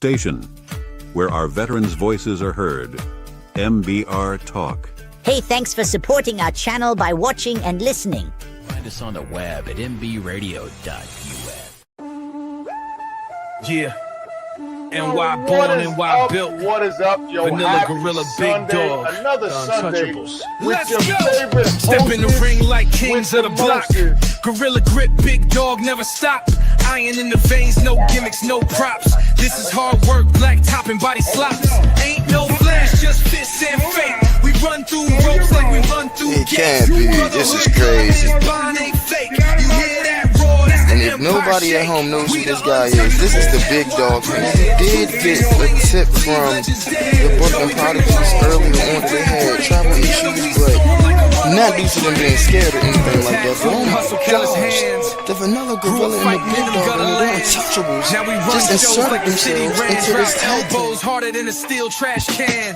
station where our veterans' voices are heard. MBR Talk. Hey, thanks for supporting our channel by watching and listening. Find us on the web at mbradio.us. Yeah. NY born, NY built. What is up, yo? Vanilla Happy Gorilla, Sunday, Big Dog, another Sunday Untouchables. with Let's your go. favorite Step in the hostess ring like kings of with the block. mostest. Gorilla grip, Big Dog, never stop. Iron in the veins, no gimmicks, no props. This is hard work, black top and body slops. Ain't no flash, just fists and fake. We run through ropes like we run through It gates. can't be. This is crazy. Bond ain't fake. You hear that roar? That's And the if Empire nobody at shake. home knows who We this the guy is, this is the Big Dog. And he did get a tip from the Brooklyn Prodigies earlier on that they had travel issues, but not due to them being scared or anything like that. But oh my gosh, the Vanilla Gorilla and the Big Dog and the Untouchables Now we run just shows inserted like the city themselves ran, into drop this tag team. elbows harder than a steel trash can.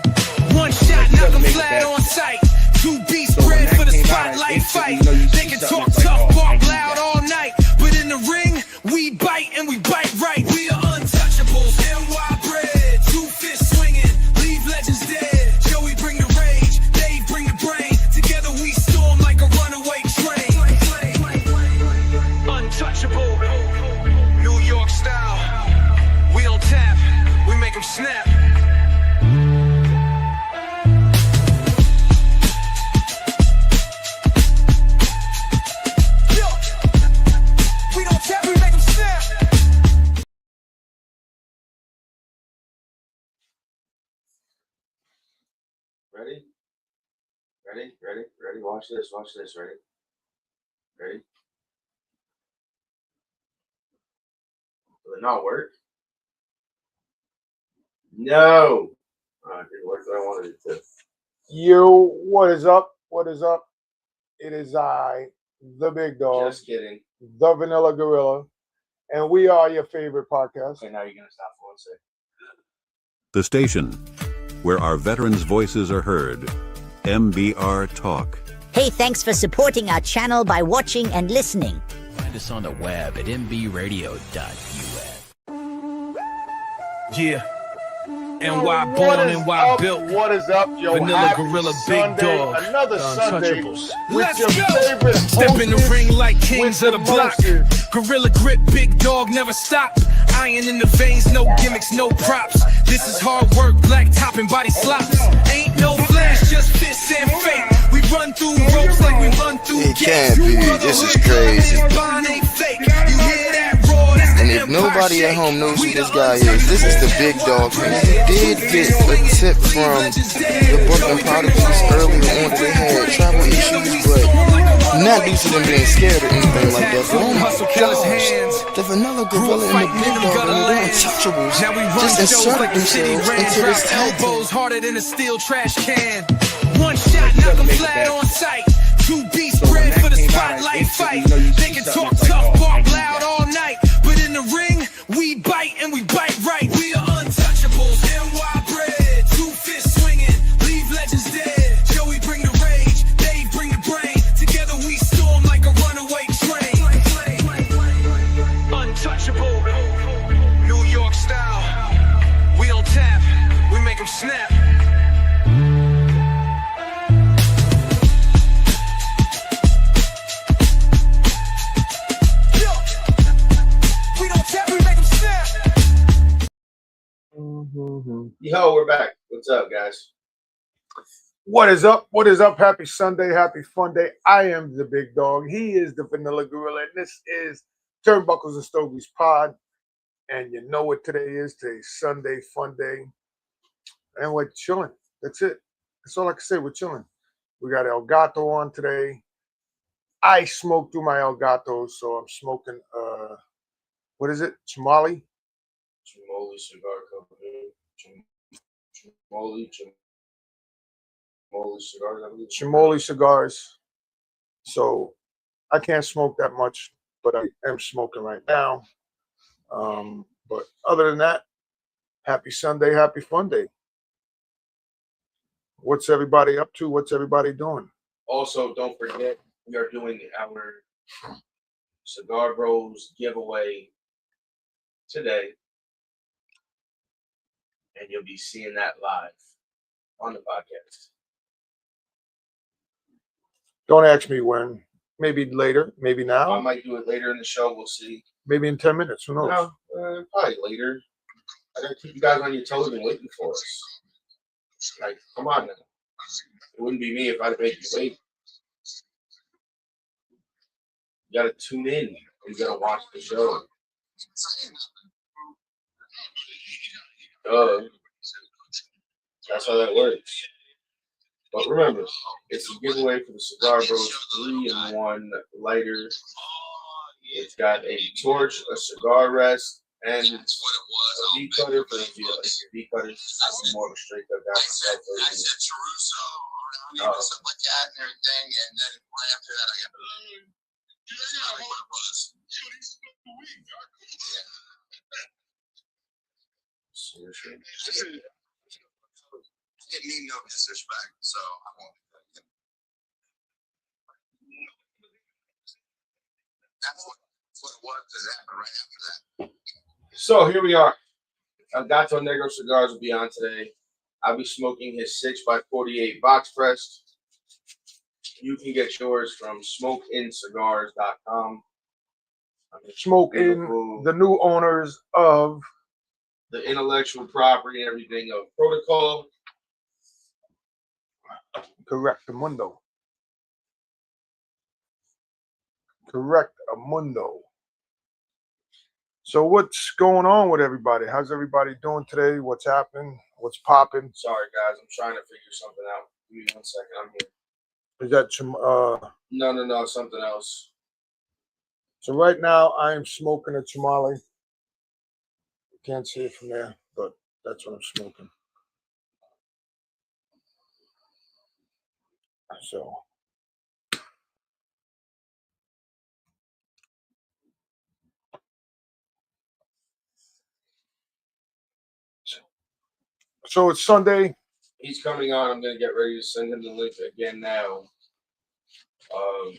One shot, knock them flat on sight. Two beats bred for the spotlight fight. They can talk tough, bark loud all night, but in the ring, we bite and we bite right. We are untouchables, NY bred. Two fists swinging, leave legends dead. Joey bring the rage, Dave bring the brain. Together we storm like a runaway train. Untouchable, New York style. We don't tap, we make them snap. We don't tap, we make them snap. Ready? Watch this, ready? Will it not work? No! It didn't work the way I wanted it to. Yo, what is up? It is I, the Big Dog, Just kidding. the Vanilla Gorilla, and we are your favorite podcast. Okay, now you're gonna stop for 1 second. The station where our veterans' voices are heard. MBR Talk. Hey, thanks for supporting our channel by watching and listening. Find us on the web at mbradio.us. Yeah. NY born, NY built. What is up, yo? Vanilla Happy Gorilla, Big Sunday, Dog, another Sunday Untouchables. with Let's your go. favorite Step in the hostess ring like kings with of the block. mostest. Gorilla grip, Big Dog, never stop. Iron in the veins, no gimmicks, no props. This is hard work, black top and body slops. Ain't no flash, just fists and fake. We run through ropes like we run through It gates. can't be. This is crazy. Bond ain't fake. You hear that roar? That's the And if Empire nobody shake. at home knows who We this the guy is, this is the Big Dog. And he did get a tip from the Brooklyn Prodigies earlier on that they had travel issues, but not due to them being scared or anything like that. But oh my gosh, the Vanilla Gorilla and the Big Dog and the Untouchables Now we run just shows inserted like the city themselves ran, into drop this tag team. elbows harder than a steel trash can. One shot, knock them flat on sight. Two beats bred for the spotlight fight. They can talk tough, bark loud all night, but in the ring, we bite and we bite right. We are untouchables, NY bred. Two fists swinging, leave legends dead. Joey bring the rage, Dave bring the brain. Together we storm like a runaway train. Untouchable, New York style. We don't tap, we make them snap. We don't tap, we make them snap. Yo, we're back. What's up, guys? What is up? Happy Sunday, happy fun day. I am the Big Dog. He is the Vanilla Gorilla, and this is Turnbuckles and Stogies Pod. And you know what today is? Today's Sunday, fun day. And we're chilling. That's it. That's all I can say. We're chilling. We got El Gato on today. I smoked through my El Gato, so I'm smoking, what is it? Chimali? Chimoli Cigar Company. Chimoli Cigars, I believe. Chimoli cigars. So I can't smoke that much, but I am smoking right now. But other than that, happy Sunday, happy fun day. What's everybody up to? What's everybody doing? Also, don't forget, we are doing our Cigar Bros giveaway today. and you'll be seeing that live on the podcast. Don't ask me when. Maybe later. Maybe I now. might do it later in the show. We'll see. Maybe in 10 minutes. Who knows? No, probably later. I gotta keep you guys on your toes and waiting for us. Like, come on now. It wouldn't be me if I'd make you wait. You gotta tune in. You gotta watch the show. That's how that works. But remember, it's a giveaway for the Cigar Bros 3-in-1 lighter. It's got a torch, a cigar rest, and a V cutter for if you like your V cutters. I'm more of a straight up guy myself. Seriously. It mean no disrespect, so I won't. That's what it was that happened right after that. So here we are. Gato Negro cigars will be on today. I'll be smoking his 6x48 box pressed. You can get yours from smokeincigars.com. Smoke in the new owners of the intellectual property and everything of Protocol. Correct Mundo. Correct Mundo. So what's going on with everybody? How's everybody doing today? What's happening? What's popping? Sorry guys, I'm trying to figure something out. Give me 1 second. I'm here. Is that some No, something else. So right now I am smoking a tamale. You can't see it from there, but that's what I'm smoking. So it's Sunday. He's coming on. I'm going to get ready to send him the link again now,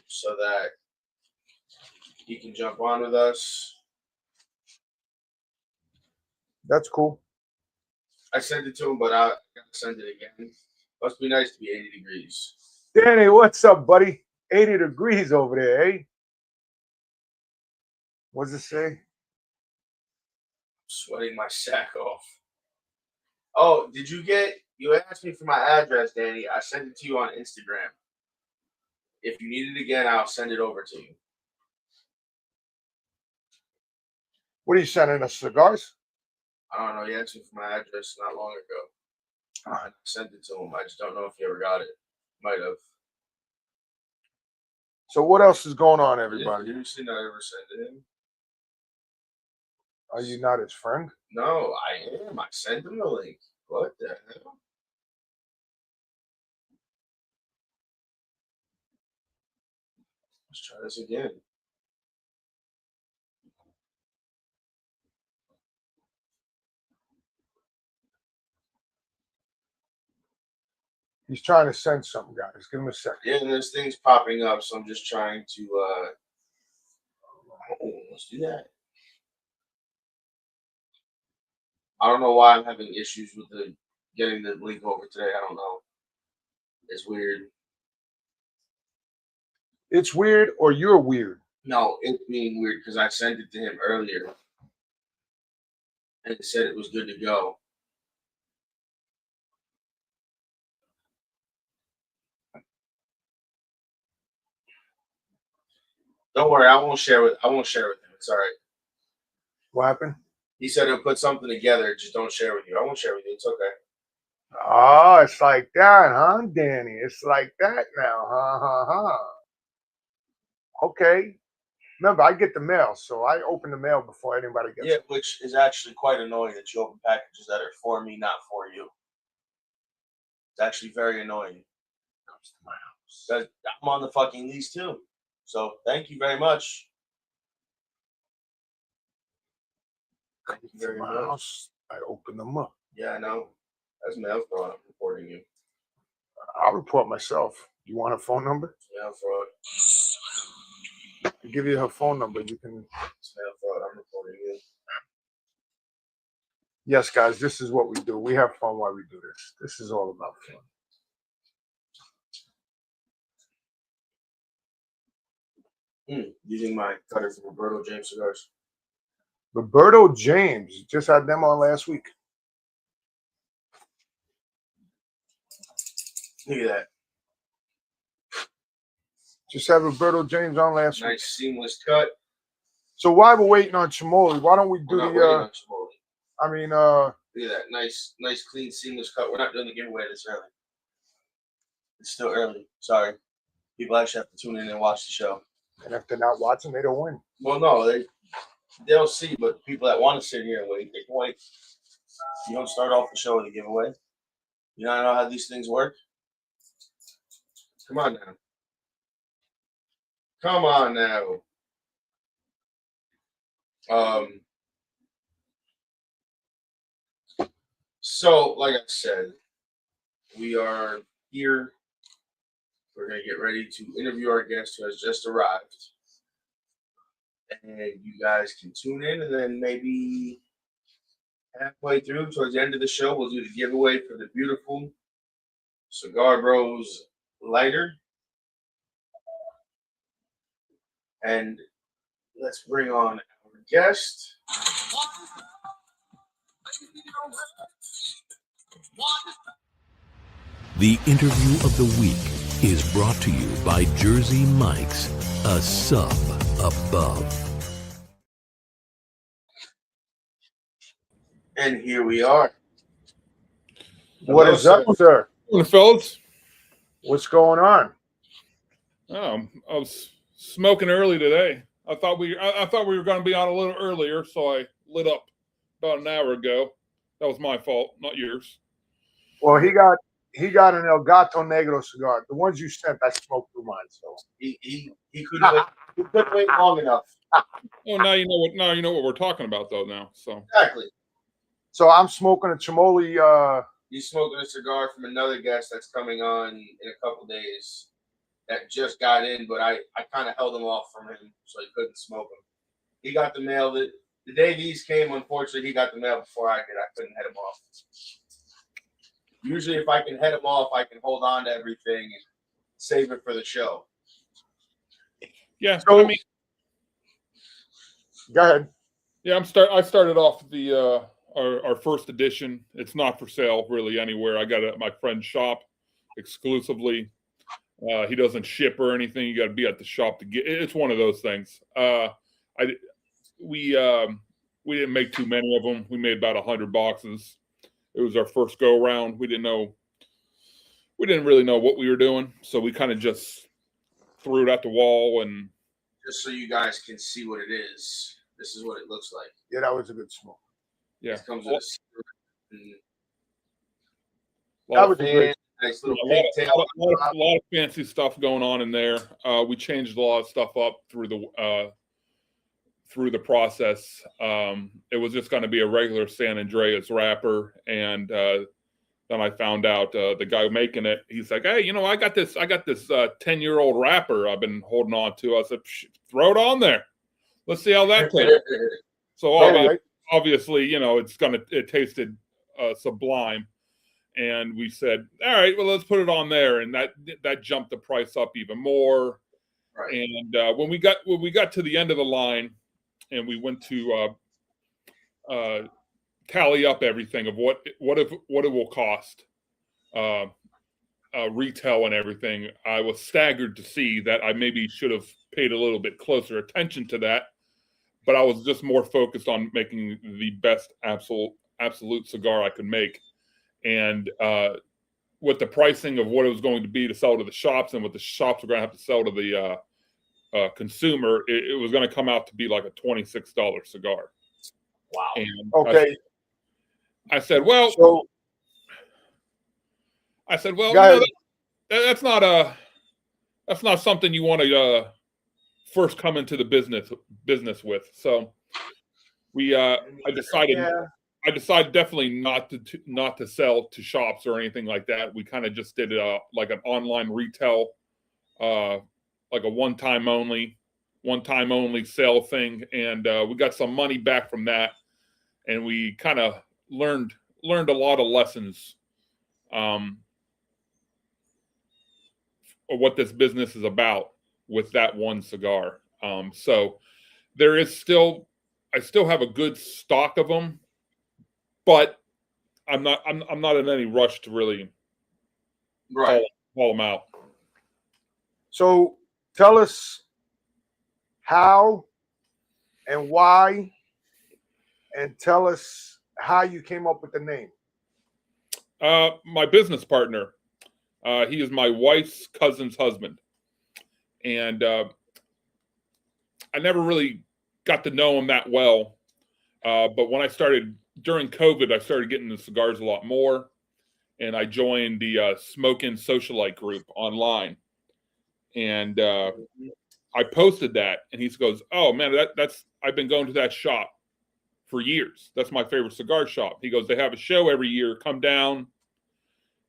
so that he can jump on with us. That's cool. I sent it to him, but I got to send it again. Must be nice to be 80 degrees. Danny, what's up, buddy? 80 degrees over there, eh? What's it say? Sweating my sack off. Oh, you asked me for my address, Danny. I sent it to you on Instagram. If you need it again, I'll send it over to you. What are you sending us, cigars? I don't know. He asked me for my address not long ago. I sent it to him. I just don't know if he ever got it. Might have. So what else is going on, everybody? Did you see I ever sent it him? Are you not his friend? No, I am. I sent him the link. What the hell? Let's try this again. He's trying to send something, guys. Give him a second. Yeah, and there's things popping up, so I'm just trying to let's do that. I don't know why I'm having issues with getting the link over today. I don't know. It's weird. It's weird, or you're weird? No, it's being weird because I sent it to him earlier and it said it was good to go. Don't worry, I won't share with him. It's all right. What happened? He said he'll put something together. Just don't share with you. I won't share with you. It's okay. Oh, it's like that, huh, Danny? It's like that now, Okay. Remember, I get the mail, so I open the mail before anybody gets it. Yeah, which is actually quite annoying that you open packages that are for me, not for you. It's actually very annoying. Comes to my house. I'm on the fucking lease too. So thank you very much. Thank you very much. House, I open them up. Yeah, I know. That's mail fraud. I'm reporting you. I'll report myself. You want her phone number? Mail fraud. I'll give you her phone number. You can. It's mail fraud. I'm reporting you. Yes, guys, this is what we do. We have fun while we do this. This is all about fun. Using my cutter from Roberto James Cigars. Roberto James, just had them on last week. Look at that. Just had Roberto James on last week. Nice seamless cut. So while we're waiting on Chimoli, why don't we do We're not waiting on Chimoli. I mean, Look at that. Nice, clean, seamless cut. We're not doing the giveaway this early. It's still early. Sorry. People actually have to tune in and watch the show. and if they're not watching, they don't win. Well, no, they'll see, but people that want to sit here and wait, they can wait. You don't start off the show with a giveaway. You don't know how these things work? Come on now. Come on now. So, like I said, we are here. We're going to get ready to interview our guest who has just arrived. And you guys can tune in, and then maybe halfway through, towards the end of the show, we'll do the giveaway for the beautiful Cigar Bros lighter. And let's bring on our guest. The interview of the week is brought to you by Jersey Mike's, a sub above. And here we are. What is up, sir? Morning, fellas. What's going on? I was smoking early today. I thought we were going to be on a little earlier, so I lit up about an hour ago. That was my fault, not yours. Well, he got an El Gato Negro cigar. The ones you sent, I smoked through mine. So he couldn't wait. He couldn't wait long enough. Oh, now you know what. Now you know what we're talking about, though. Now, so Exactly. So I'm smoking a Chimoli. He's smoking a cigar from another guest that's coming on in a couple days that just got in, but I kind of held him off from him so he couldn't smoke them. He got the mail. The day these came, unfortunately, he got the mail before I did. I couldn't head him off. Usually, if I can head him off, I can hold on to everything and save it for the show. yeah. So- I mean, Go ahead. yeah. I started off the our first edition. It's not for sale really anywhere. I got it at my friend's shop exclusively. He doesn't ship or anything. You got to be at the shop to get. It's one of those things. We didn't make too many of them. We made about 100 boxes. It was our first go around. We didn't really know what we were doing, so we kind of just threw it at the wall. And Just so you guys can see what it is. This is what it looks like. Yeah, that was a good smoke. yeah, It comes with a cigarette and That was a great. nice little a pigtail. lot of fancy stuff going on in there. We changed a lot of stuff up through the process. It was just going to be a regular San Andreas wrapper, and then I found out the guy making it. He's like, "Hey, I got this 10-year-old wrapper I've been holding on to." I said, "Throw it on there. Let's see how that tastes." So obviously, it tasted sublime. And we said, all right, well, let's put it on there, and that jumped the price up even more. Right. And when we got to the end of the line, and we went to tally up everything of what it will cost, retail and everything, I was staggered to see that I maybe should have paid a little bit closer attention to that, but I was just more focused on making the best absolute cigar I could make. And with the pricing of what it was going to be to sell to the shops and what the shops were going to have to sell to the consumer, it was going to come out to be like a $26 cigar. Wow. And Okay. I said, well, So no, that's not something you want to first come into the business with. So I decided definitely not to sell to shops or anything like that. We kind of just did like an online retail, like a one-time only sale thing, and we got some money back from that, and we kind of learned a lot of lessons of what this business is about with that one cigar. So there is still, I still have a good stock of them, but I'm not in any rush to really haul them out. So tell us how and why, and tell us how you came up with the name. My business partner, he is my wife's cousin's husband. And I never really got to know him that well. But when I started, during COVID, I started getting into cigars a lot more. And I joined the Smokin' Socialite group online. And I posted that. And he goes, "Oh, man, that's I've been going to that shop for years. That's my favorite cigar shop." He goes, "They have a show every year. Come down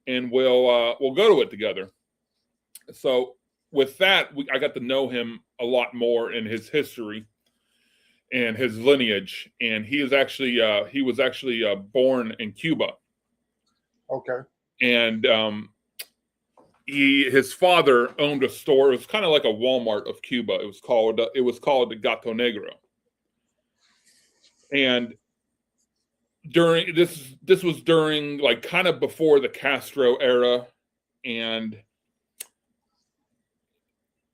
and we'll go to it together." So with that, I got to know him a lot more in his history and his lineage. And he was actually born in Cuba. Okay. And his father owned a store. It was kind of like a Walmart of Cuba. It was called the Gato Negro. And during this was during, like, kind of before the Castro era, and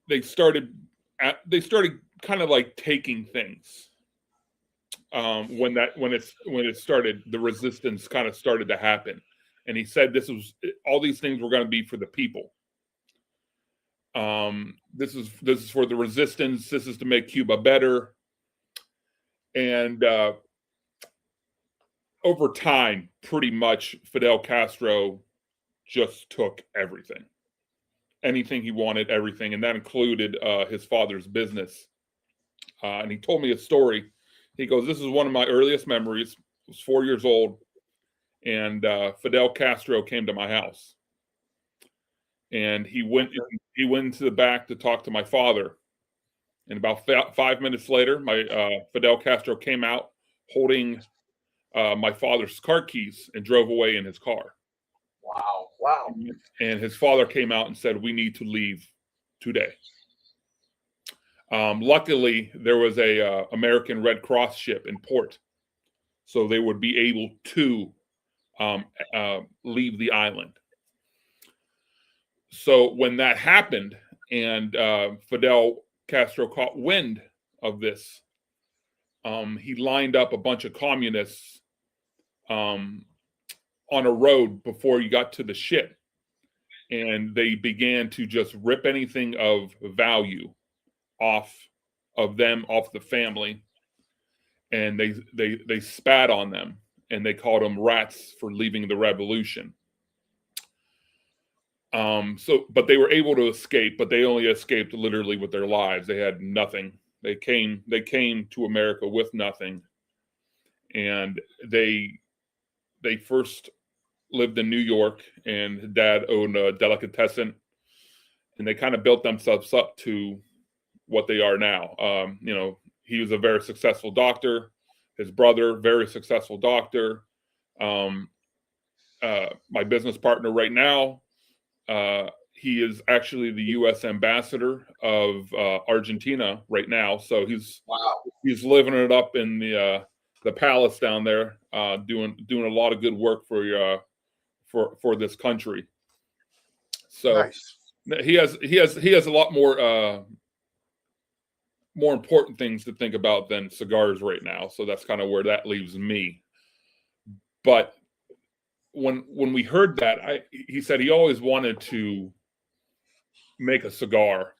they started kind of like taking things when it started, the resistance kind of started to happen. And he said all these things were going to be for the people. This is for the resistance. This is to make Cuba better. And over time, pretty much Fidel Castro just took everything. Anything he wanted, everything. And that included his father's business. And he told me a story. He goes, "This is one of my earliest memories. I was 4 years old. And Fidel Castro came to my house. And he went into the back to talk to my father. And about 5 minutes later, my Fidel Castro came out holding my father's car keys and drove away in his car." Wow. And his father came out and said, "We need to leave today." Luckily, there was a American Red Cross ship in port, so they would be able to leave the island. So when that happened, and Fidel Castro caught wind of this, he lined up a bunch of communists on a road before you got to the ship, and they began to just rip anything of value off the family, and they spat on them, and they called them rats for leaving the revolution. But they were able to escape, but they only escaped literally with their lives. They had nothing. They came to America with nothing, and they first lived in New York, and Dad owned a delicatessen, and they kind of built themselves up to what they are now. He was a very successful doctor. His brother, very successful doctor. My business partner right now, he is actually the U.S. ambassador of Argentina right now. So he's living it up in the palace down there, doing a lot of good work for this country. So Nice. he has a lot more important things to think about than cigars right now. So that's kind of where that leaves me. But when we heard that, he said he always wanted to make a cigar,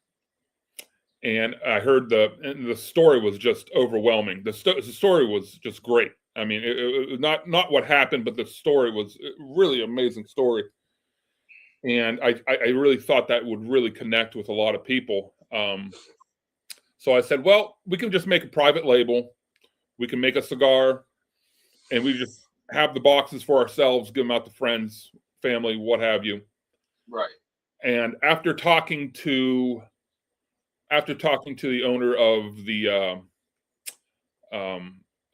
and I heard the story was just overwhelming. The story was just great. I mean, it not what happened, but the story was a really amazing story. And I really thought that would really connect with a lot of people. So I said, well, we can just make a private label. We can make a cigar, and we just have the boxes for ourselves, give them out to friends, family, what have you. Right. And after talking to the owner of the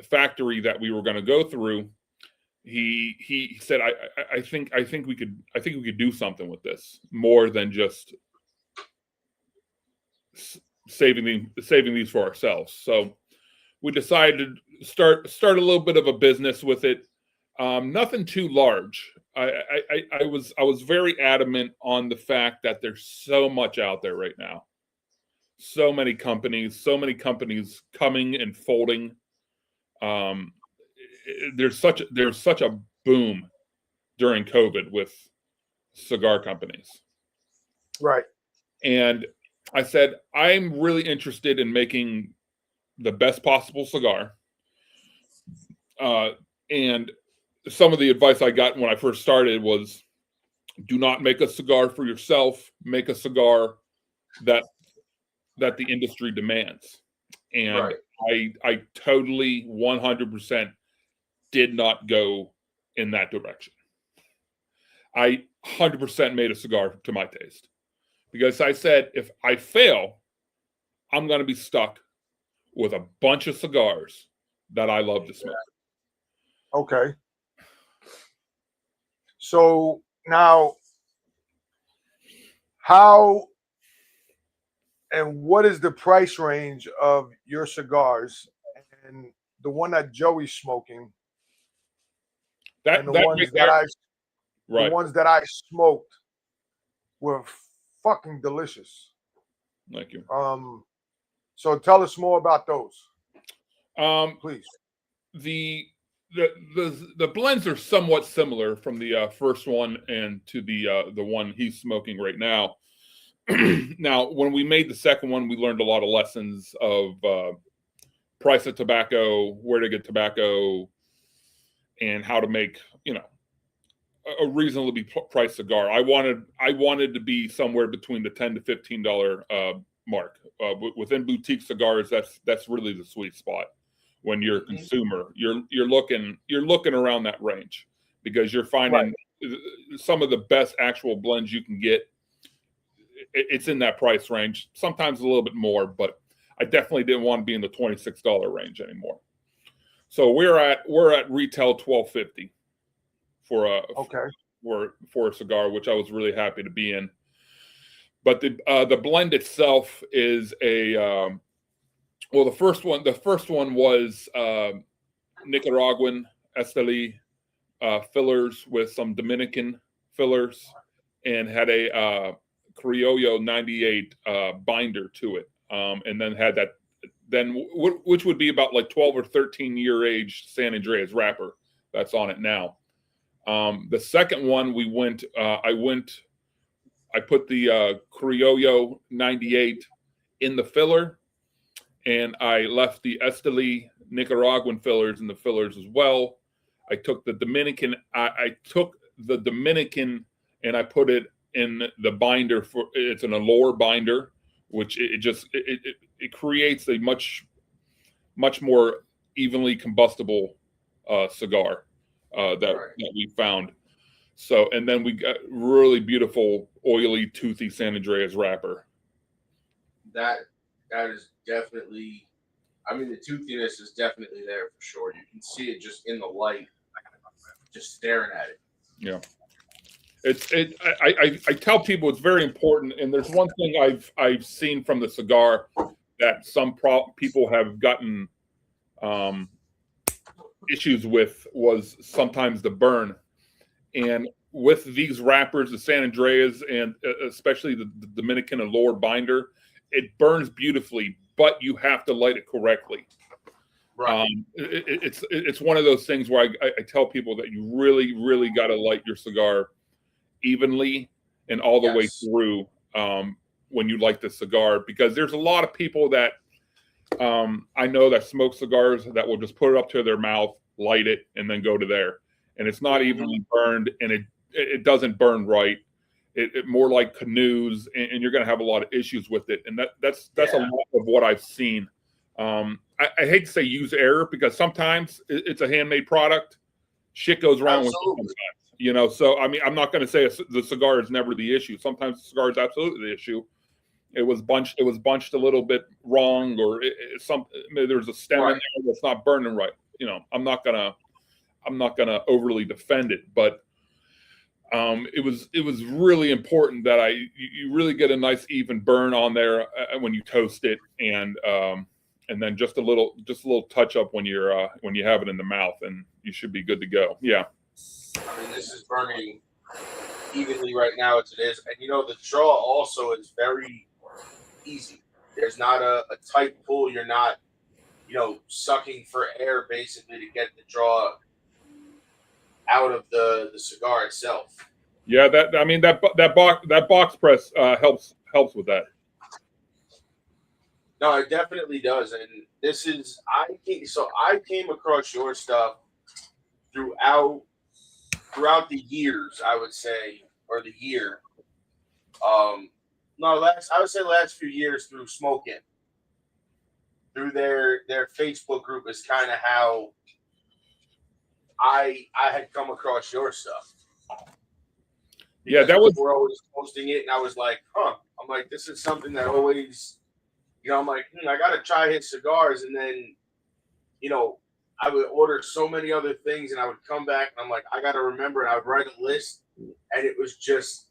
factory that we were going to go through, he said, I think we could do something with this more than just saving these for ourselves. So we decided to start a little bit of a business with it. Nothing too large. I was very adamant on the fact that there's so much out there right now. So many companies coming and folding. There's such a boom during COVID with cigar companies. Right. And I said, I'm really interested in making the best possible cigar. And some of the advice I got when I first started was, do not make a cigar for yourself. Make a cigar that the industry demands. And right. I totally 100% did not go in that direction. I 100% made a cigar to my taste, because I said, if I fail, I'm going to be stuck with a bunch of cigars that I love to smoke. Okay. So now, how and what is the price range of your cigars and the one that Joey's smoking? The ones that I smoked were fucking delicious. Thank you. So tell us more about those. Please. The blends are somewhat similar from the first one and to the one he's smoking right now. Now, when we made the second one, we learned a lot of lessons of price of tobacco, where to get tobacco, and how to make, a reasonably priced cigar. I wanted to be somewhere between the $10 to $15 mark. Within boutique cigars, that's really the sweet spot. When you're a consumer, you're looking around that range, because you're finding some of the best actual blends you can get. It's in that price range, sometimes a little bit more, but I definitely didn't want to be in the $26 range anymore. So we're at retail $12.50 for a cigar, which I was really happy to be in. But the blend itself is a well, the first one was Nicaraguan Esteli fillers with some Dominican fillers, and had a Criollo 98 binder to it, and then had that, which would be about like 12 or 13 year age San Andreas wrapper that's on it now. The second one I put the Criollo 98 in the filler, and I left the Esteli Nicaraguan fillers in the fillers as well. I took the Dominican. I took the Dominican and I put it in the binder it's an Allure binder, which it creates a much more evenly combustible cigar that we found. So, and then we got really beautiful, oily, toothy San Andreas wrapper. That is definitely, I mean, the toothiness is definitely there for sure. You can see it just in the light, just staring at it. Yeah. I tell people it's very important, and there's one thing I've seen from the cigar that some people have gotten issues with, was sometimes the burn. And with these wrappers, the San Andreas and especially the Dominican Allure binder, it burns beautifully, but you have to light it correctly. Right. It's one of those things where I tell people that you really, really got to light your cigar evenly and all the way through when you light the cigar, because there's a lot of people that I know that smoke cigars that will just put it up to their mouth, light it, and then go to there. And it's not evenly burned, and it doesn't burn right. It more like canoes, and you're going to have a lot of issues with it. And that's a lot of what I've seen. I hate to say use error, because sometimes it's a handmade product. Shit goes wrong with it sometimes, So, I mean, I'm not going to say the cigar is never the issue. Sometimes the cigar is absolutely the issue. It was bunched a little bit wrong, or there's a stem in there that's not burning right. I'm not going to. I'm not going to overly defend it, but it was really important that you really get a nice even burn on there when you toast it, and then just a little touch up when you have it in the mouth, and you should be good to go. Yeah. I mean, this is burning evenly right now as it is, and the draw also is very easy. There's not a tight pull. You're not sucking for air basically to get the draw out of the cigar itself. Yeah, that box press helps with that. No, it definitely does, and this is I came across your stuff throughout the years, I would say, or the year. I would say last few years through Smokin'. Through their Facebook group is kind of how I had come across your stuff. Yeah, that was. We're always posting it, and I was like, huh. I'm like, this is something that always, I'm like, I gotta try his cigars, and then, I would order so many other things, and I would come back, and I'm like, I gotta remember, and I would write a list, and it was just,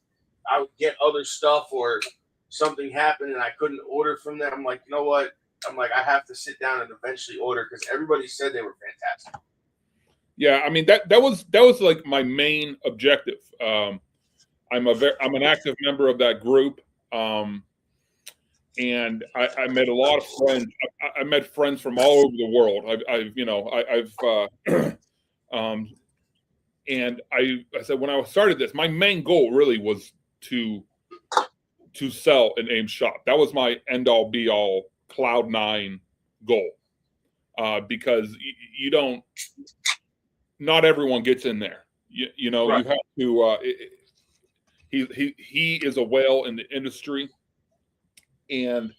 I would get other stuff, or something happened, and I couldn't order from them. I'm like, you know what? I'm like, I have to sit down and eventually order because everybody said they were fantastic. Yeah, I mean that was like my main objective. I'm an active member of that group, and I met a lot of friends. I met friends from all over the world. And I said when I started this, my main goal really was to sell an AIM shop. That was my end all be all Cloud 9 goal, because not everyone gets in there. Right. You have to. He is a whale in the industry, and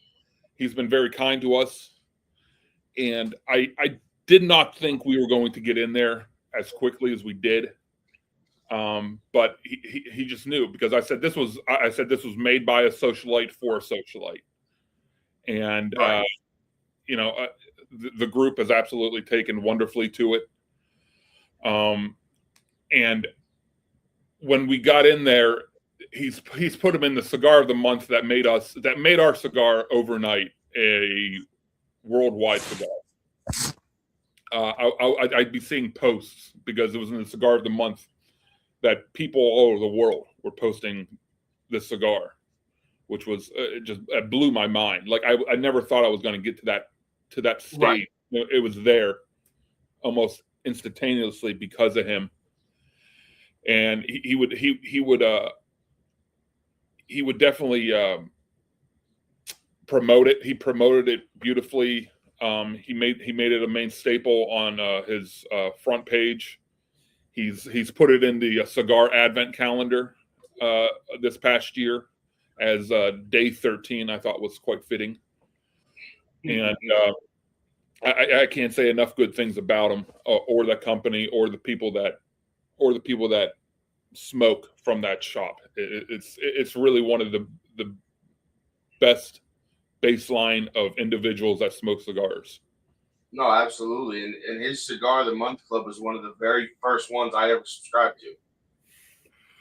he's been very kind to us. And I did not think we were going to get in there as quickly as we did. But he just knew, because I said this was made by a socialite for a socialite. And, right. The group has absolutely taken wonderfully to it. And when we got in there, he's put him in the cigar of the month that made our cigar overnight a worldwide cigar. I'd be seeing posts because it was in the cigar of the month that people all over the world were posting this cigar, which was it blew my mind. Like I never thought I was going to get to that stage. Right. It was there almost instantaneously because of him. And he would definitely promote it. He promoted it beautifully. He made it a main staple on his front page. He's put it in the cigar advent calendar this past year as day 13. I thought was quite fitting, and I can't say enough good things about him or the company or the people that smoke from that shop. It's really one of the best baseline of individuals that smoke cigars. No, absolutely. And his Cigar of the Month Club was one of the very first ones I ever subscribed to,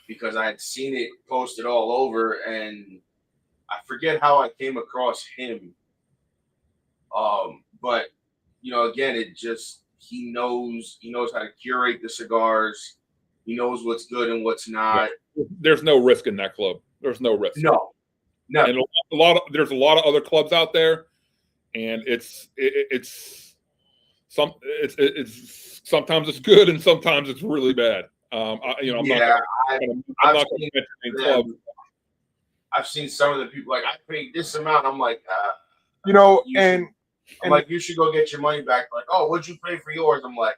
because I had seen it posted all over, and I forget how I came across him. But again, it just, he knows how to curate the cigars. He knows what's good and what's not. There's no risk in that club. There's no risk. No. And there's a lot of other clubs out there, and it's sometimes it's good and sometimes it's really bad. I'm not going to mention any club. I've seen some of the people like, I paid this amount. I'm like, you should go get your money back. Like, oh, what'd you pay for yours? I'm like,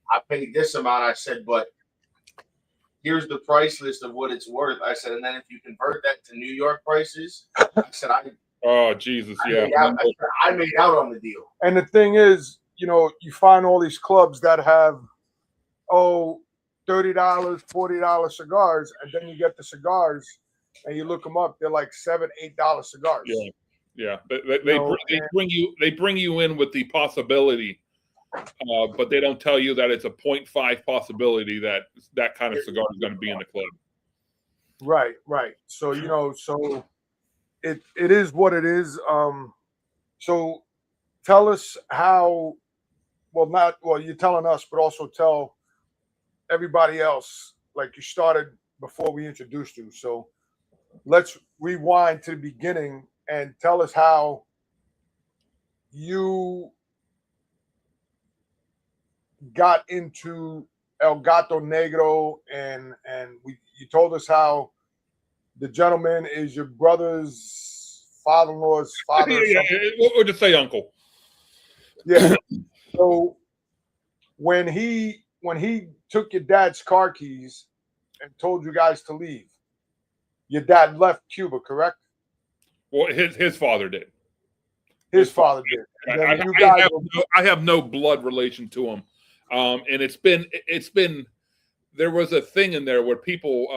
I paid this amount. I said, but here's the price list of what it's worth. I said, and then if you convert that to New York prices, I said, oh, Jesus, yeah. I made out on the deal. And the thing is, you find all these clubs that have, $30, $40 cigars, and then you get the cigars and you look them up, they're like $7, $8 cigars. Yeah. They bring you in with the possibility but they don't tell you that it's a 0.5 possibility that that kind of cigar is going to be in the club. Right. So so it is what it is. So tell us how. Well, you're telling us, but also tell everybody else. Like you started before we introduced you. So let's rewind to the beginning and tell us how you got into El Gato Negro, and you told us how the gentleman is your brother's father-in-law's father. Yeah, we'll just say uncle. Yeah. So when he took your dad's car keys and told you guys to leave, your dad left Cuba, correct? Well, his father did. His father did. I have no blood relation to him, and it's been. There was a thing in there where people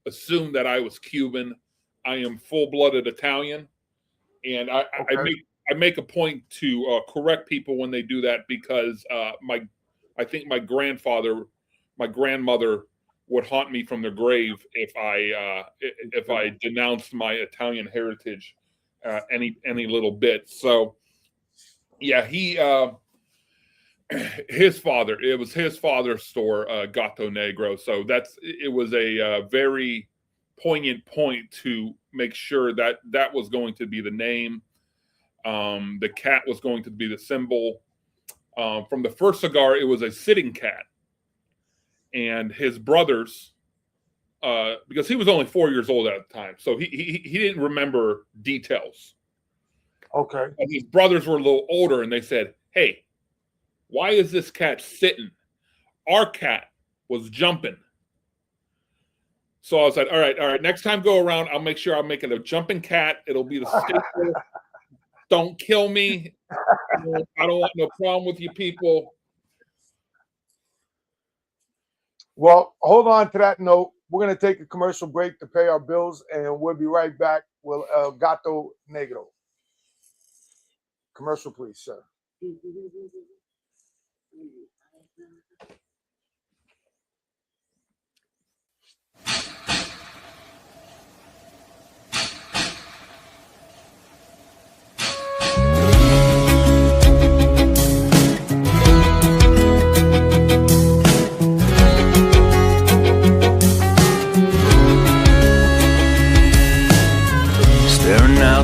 assumed that I was Cuban. I am full-blooded Italian, and I make a point to correct people when they do that, because I think my grandmother would haunt me from the grave if I denounced my Italian heritage any little bit. So yeah, it was his father's store, Gato Negro. So it was a very poignant point to make sure that that was going to be the name. The cat was going to be the symbol. From the first cigar, it was a sitting cat. And his brothers, because he was only 4 years old at the time, so he didn't remember details. Okay. And his brothers were a little older, and they said, "Hey, why is this cat sitting? Our cat was jumping." So I was like, all right. Next time go around, I'll make sure I'll make it a jumping cat. It'll be the staple. Don't kill me. I don't want no problem with you people. Well, hold on to that note. We're going to take a commercial break to pay our bills, and we'll be right back with El Gato Negro. Commercial, please, sir.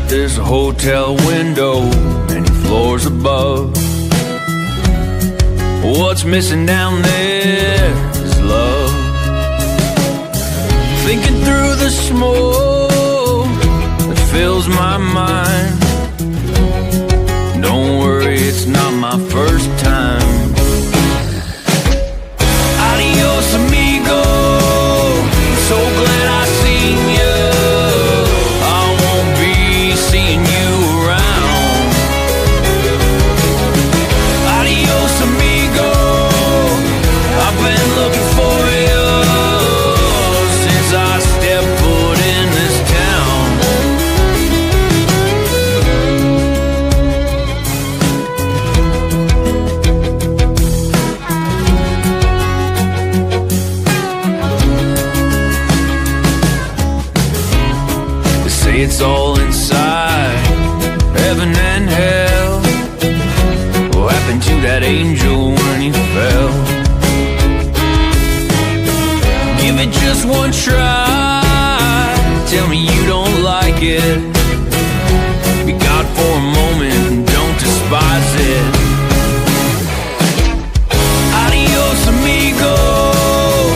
There's a hotel window many floors above. What's missing down there is love. Thinking through the smoke that fills my mind. Don't worry, it's not my first time. Adios, amigo. I'm so glad I seen you. It's all inside, heaven and hell. What happened to that angel when he fell? Give it just one try. Tell me you don't like it. Be God for a moment and don't despise it. Adios, amigo.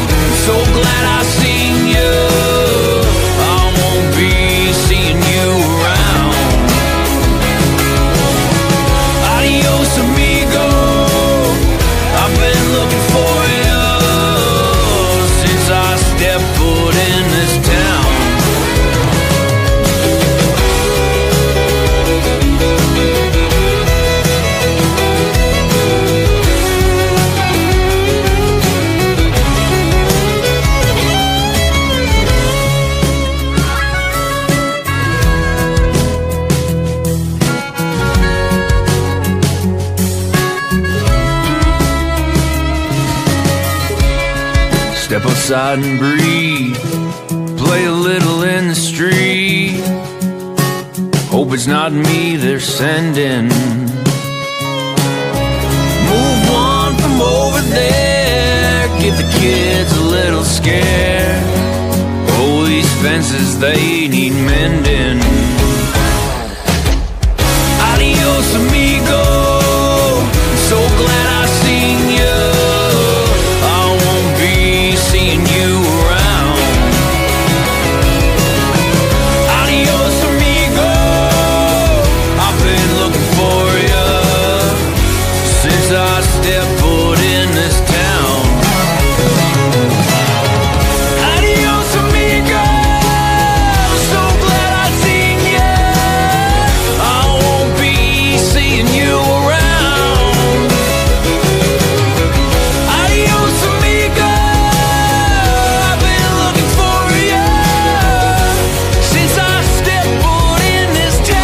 I'm so glad I seen you. outside and breathe. Play a little in the street. Hope it's not me they're sending. Move one from over there. Give the kids a little scare. Oh, these fences, they need mending. Adios, amigo. So glad I seen you. I won't be seeing you around. Adios, amigo. I've been looking for you since I stepped foot in this town. Adios, amigo. So glad I seen you. I won't be seeing you around. Adios, amigo. I've been looking for you since I stepped foot in this town.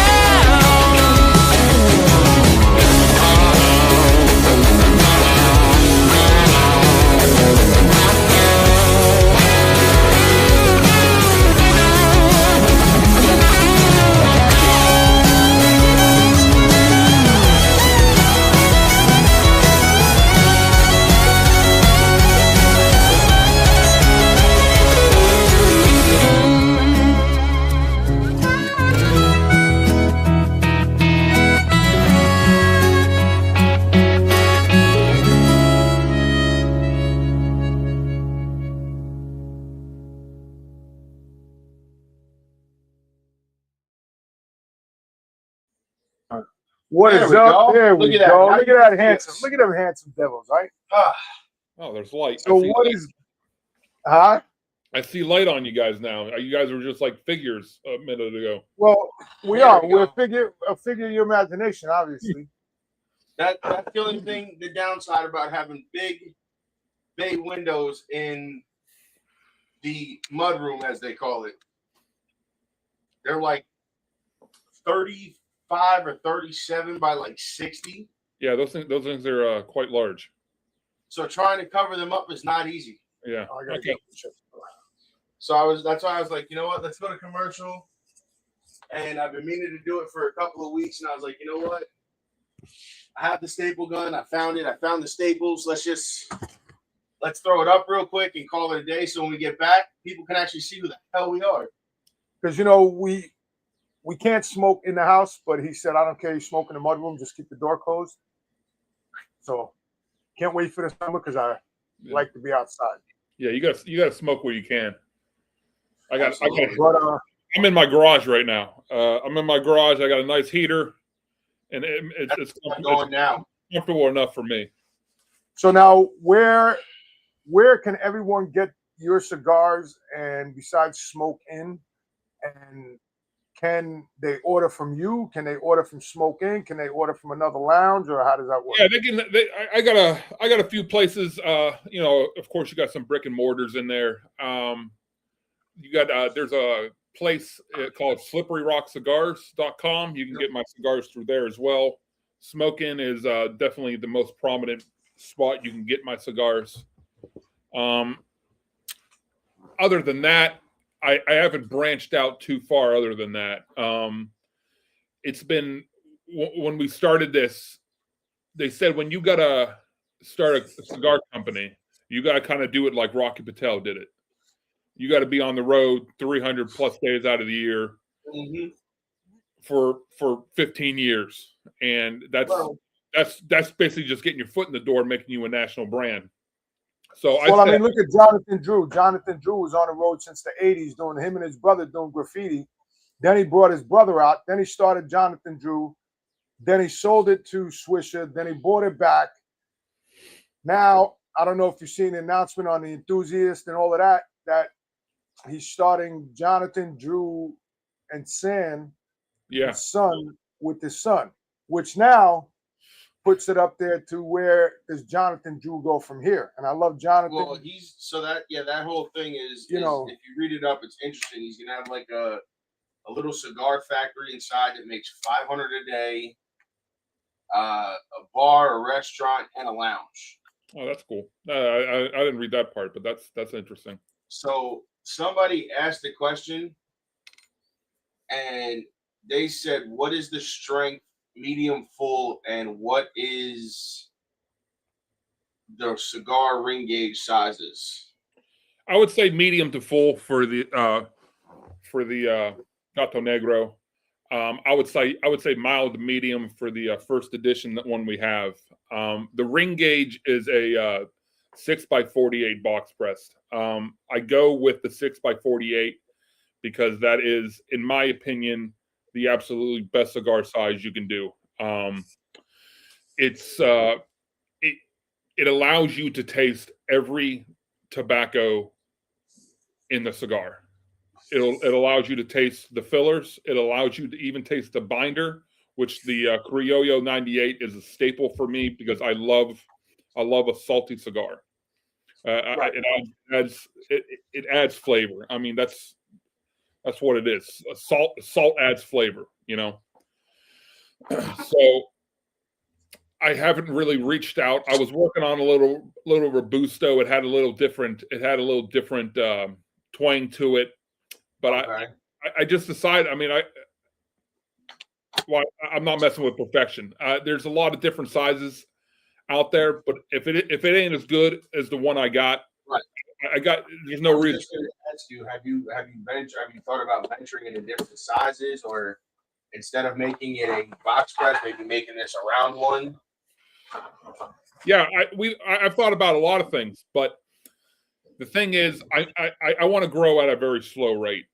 What There is we up? go. There Look we at that. go. Now Look you at that can see handsome. us. Look at them handsome devils, right? Oh, there's light. So I see what light. is? Huh? I see light on you guys now. You guys were just like figures a minute ago. Well, we There are. we We're go. a figure of your imagination, obviously. That's the only thing, the downside about having big bay windows in the mudroom, as they call it. They're like 35 or 37 by like 60. Yeah, those things are quite large. So trying to cover them up is not easy. Yeah. Oh, I gotta Okay. get the shit. So that's why I was like, you know what? Let's go to commercial. And I've been meaning to do it for a couple of weeks. And I was like, you know what? I have the staple gun. I found it. I found the staples. Let's throw it up real quick and call it a day. So when we get back, people can actually see who the hell we are. Because we can't smoke in the house, but he said, I don't care. You smoke in the mudroom, just keep the door closed. So can't wait for the summer because I like to be outside. Yeah, you got to smoke where you can. Absolutely. But I'm in my garage right now. I'm in my garage. I got a nice heater, and it's going now. comfortable enough for me. so now where can everyone get your cigars and besides Smoke In? And can they order from you? Can they order from Smoke In? Can they order from another lounge, or how does that work? Yeah, they can. I got a few places. You know, of course, you got some brick and mortars in there. You got there's a place called SlipperyRockCigars.com. You can get my cigars through there as well. Smoke In is definitely the most prominent spot you can get my cigars. Other than that, I haven't branched out too far. Other than that, it's been when we started this. They said when you gotta start a cigar company, you gotta kind of do it like Rocky Patel did it. You got to be on the road 300 plus days out of the year for 15 years, and that's basically just getting your foot in the door, making you a national brand. So I mean, look at Jonathan Drew. Jonathan Drew was on the road since the 80s, doing him and his brother doing graffiti. Then he brought his brother out. Then he started Jonathan Drew. Then he sold it to Swisher. Then he bought it back. Now, I don't know if you've seen the announcement on the Enthusiast and all of that, that he's starting Jonathan Drew and San, his son, with his son, which now puts it up there to where does Jonathan Drew go from here? And I love Jonathan. Well, that whole thing is, if you read it up, it's interesting. He's gonna have like a little cigar factory inside that makes 500 a day, a bar, a restaurant, and a lounge. Oh, that's cool. I didn't read that part, but that's interesting. So somebody asked a question, and they said, "What is the strength, medium, full, and what is the cigar ring gauge sizes?" I would say medium to full for the Gato Negro. I would say mild to medium for the first edition, that one we have. The ring gauge is a 6x48 box press. I go with the 6x48 because that is, in my opinion, the absolutely best cigar size you can do. It allows you to taste every tobacco in the cigar. It allows you to taste the fillers. It allows you to even taste the binder, which the Criollo 98 is a staple for me because I love a salty cigar. It adds flavor. I mean, that's what it is. Salt adds flavor, you know. So I haven't really reached out. I was working on a little Robusto. It had a little different twang to it. But okay. I just decided. I mean, I'm not messing with perfection. There's a lot of different sizes out there, but if it ain't as good as the one I got, right? There's no reason. Just going to ask you, have you thought about venturing into different sizes, or instead of making it a box press, maybe making this a round one? Yeah, I've thought about a lot of things, but the thing is, I want to grow at a very slow rate,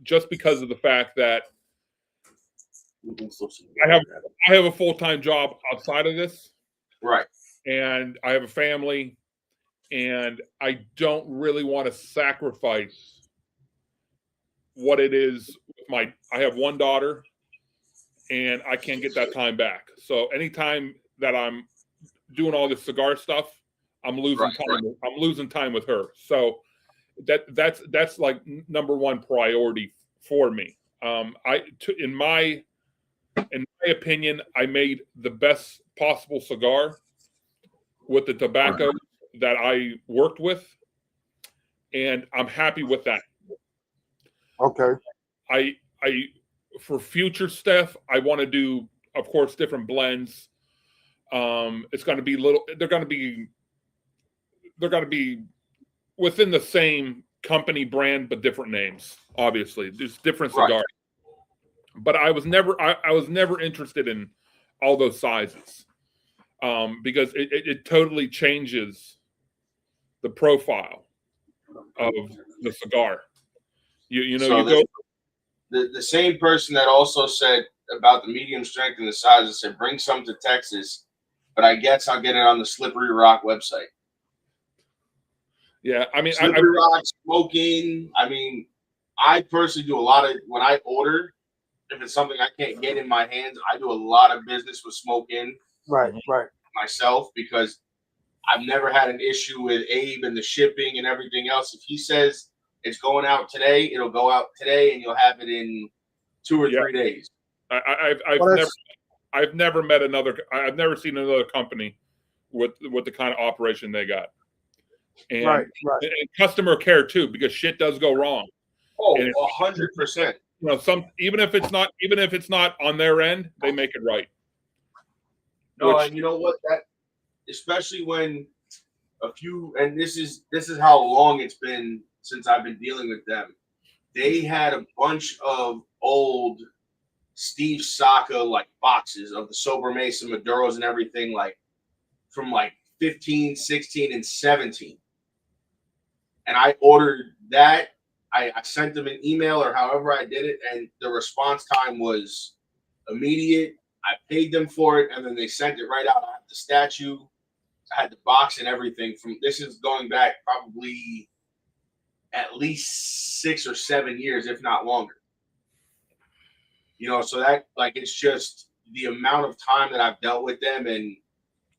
just because of the fact that I have a full-time job outside of this, right? And I have a family, and I don't really want to sacrifice what it is. I have one daughter, and I can't get that time back. So anytime that I'm doing all this cigar stuff, I'm losing time. Right. I'm losing time with her. So that's like number one priority for me. In my opinion, I made the best possible cigar with the tobacco that I worked with, and I'm happy with that. Okay. I for future stuff, I want to do, of course, different blends. It's going to be they're going to be within the same company brand, but different names. Obviously, there's different cigars. Right. But I was never interested in all those sizes, because it totally changes the profile of the cigar. The same person that also said about the medium strength and the size said bring some to Texas, but I guess I'll get it on the Slippery Rock website. Yeah, I mean, Slippery Rock, smoking. I mean, I personally do a lot of, when I order, if it's something I can't get in my hands, I do a lot of business with smoking. Right. Myself, because I've never had an issue with Abe and the shipping and everything else. If he says it's going out today, it'll go out today, and you'll have it in 2 or 3 days. I've never met I've never seen another company with the kind of operation they got. And, and customer care too, because shit does go wrong. Oh, 100%. You know, even if it's not on their end, they make it right. No, and you know what? That, especially when and this is how long it's been since I've been dealing with them. They had a bunch of old Steve Saka like boxes of the Sober Mesa Maduros and everything, like from like 15, 16, and 17. And I ordered that. I sent them an email or however I did it, and the response time was immediate. I paid them for it, and then they sent it right out. I had the statue, I had the box and everything. This is going back probably at least 6 or 7 years, if not longer. You know, so that, like, it's just the amount of time that I've dealt with them, and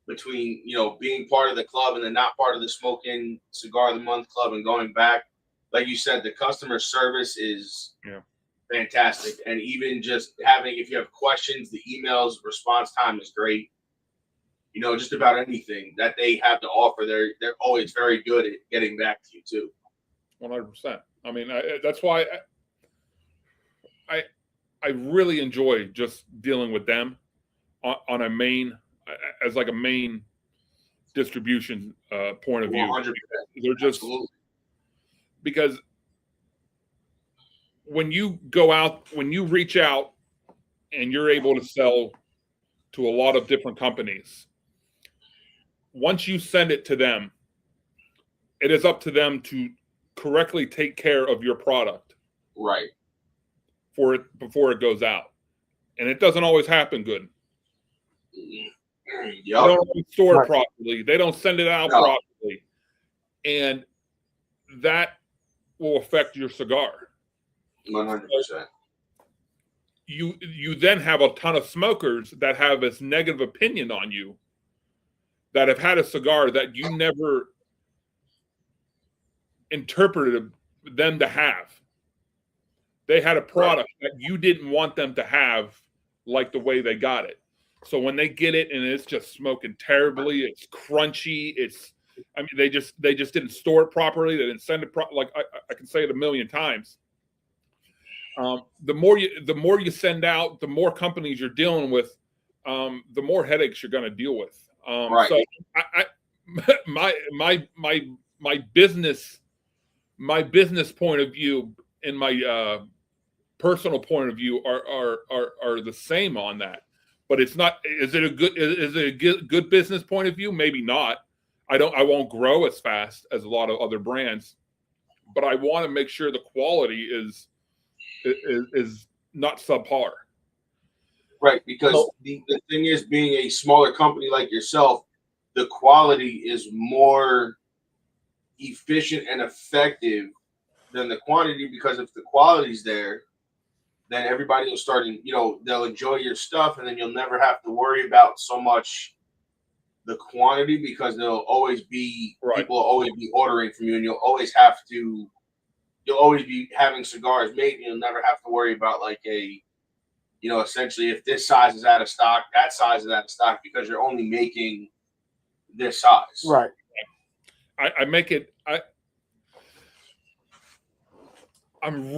between, you know, being part of the club and then not part of the Smoking Cigar of the Month Club and going back, like you said, the customer service is fantastic. And even just having, if you have questions, the emails response time is great. you know, just about anything that they have to offer. They're always very good at getting back to you too. 100%. I mean, that's why I really enjoy just dealing with them on a main, as like a main distribution point of view. 100%. They're just Absolutely. Because when you go out, when you reach out and you're able to sell to a lot of different companies, once you send it to them, it is up to them to correctly take care of your product. Right. For it before it goes out. And it doesn't always happen good. Yep. They don't store it properly. They don't send it out properly. And that will affect your cigar. 100%. You then have a ton of smokers that have this negative opinion on you that have had a cigar that you never interpreted them to have. They had a product that you didn't want them to have like the way they got it. So when they get it and it's just smoking terribly, it's crunchy, I mean, they just didn't store it properly. They didn't send it like I can say it a million times. The more you send out, the more companies you're dealing with, the more headaches you're going to deal with. So my business point of view and my personal point of view are the same on that. But it's not. Is it a good business point of view? Maybe not. I won't grow as fast as a lot of other brands, but I want to make sure the quality is not subpar. Right, because the thing is, being a smaller company like yourself, the quality is more efficient and effective than the quantity, because if the quality's there, then everybody will start, they'll enjoy your stuff, and then you'll never have to worry about so much the quantity, because there'll always be people will always be ordering from you, and you'll always be having cigars made, and you'll never have to worry about like essentially if this size is out of stock, that size is out of stock, because you're only making this size. Right. I'm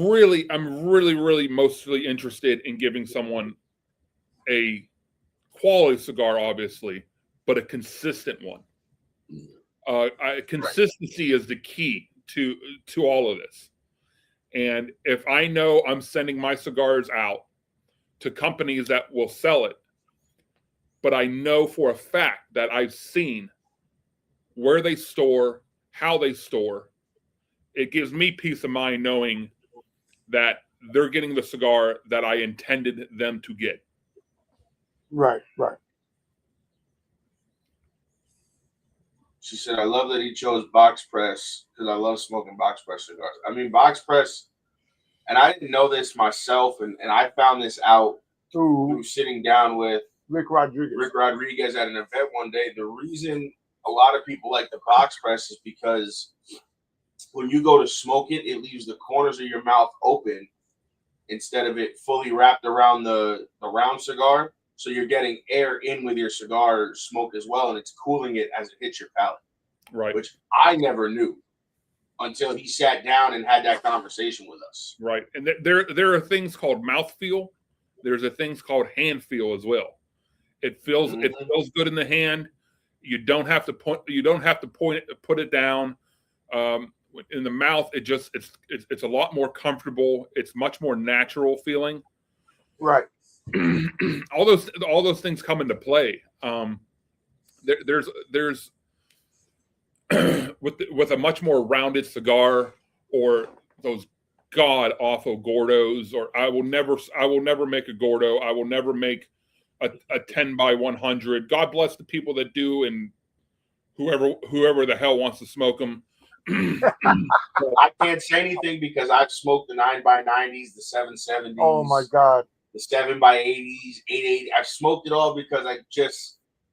really mostly interested in giving someone a quality cigar, obviously, but a consistent one. Consistency is the key to all of this. And if I know I'm sending my cigars out to companies that will sell it, but I know for a fact that I've seen where they store, how they store, it gives me peace of mind knowing that they're getting the cigar that I intended them to get. Right. She said, I love that he chose box press because I love smoking box press cigars. I mean, box press, and I didn't know this myself, and I found this out through sitting down with Rick Rodriguez at an event one day. The reason a lot of people like the box press is because when you go to smoke it, it leaves the corners of your mouth open instead of it fully wrapped around the round cigar. So you're getting air in with your cigar smoke as well, and it's cooling it as it hits your palate. Right. Which I never knew until he sat down and had that conversation with us. Right. And there are things called mouthfeel. There's a things called hand feel as well. It feels good in the hand. You don't have to put it down. In the mouth, it's a lot more comfortable. It's much more natural feeling. Right. all those things come into play. There's with a much more rounded cigar, or those god awful Gordos, or I will never make a Gordo. I will never make a 10 by 100. God bless the people that do, and whoever the hell wants to smoke them. I can't say anything because I've smoked the 9 by 90s, the 770s. Oh my God. The 7 by 80s, 880. I've smoked it all because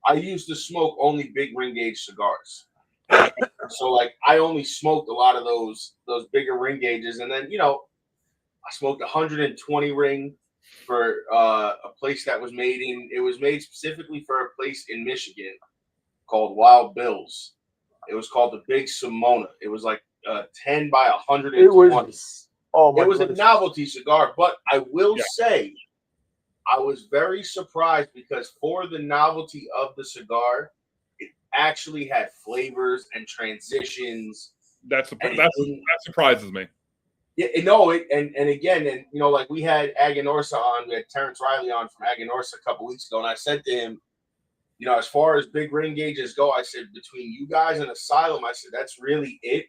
I used to smoke only big ring gauge cigars. So like I only smoked a lot of those bigger ring gauges, and then I smoked 120 ring for a place that was made specifically for a place in Michigan. called Wild Bill's. It was called the Big Simona. It was like 10 by 120. It was a novelty cigar, but I will say I was very surprised because for the novelty of the cigar, it actually had flavors and transitions. That surprises me. Yeah, no, and again, like we had Aganorsa on, we had Terrence Riley on from Aganorsa a couple weeks ago, and I said to him, as far as big ring gauges go, I said, between you guys and Asylum, I said, that's really it.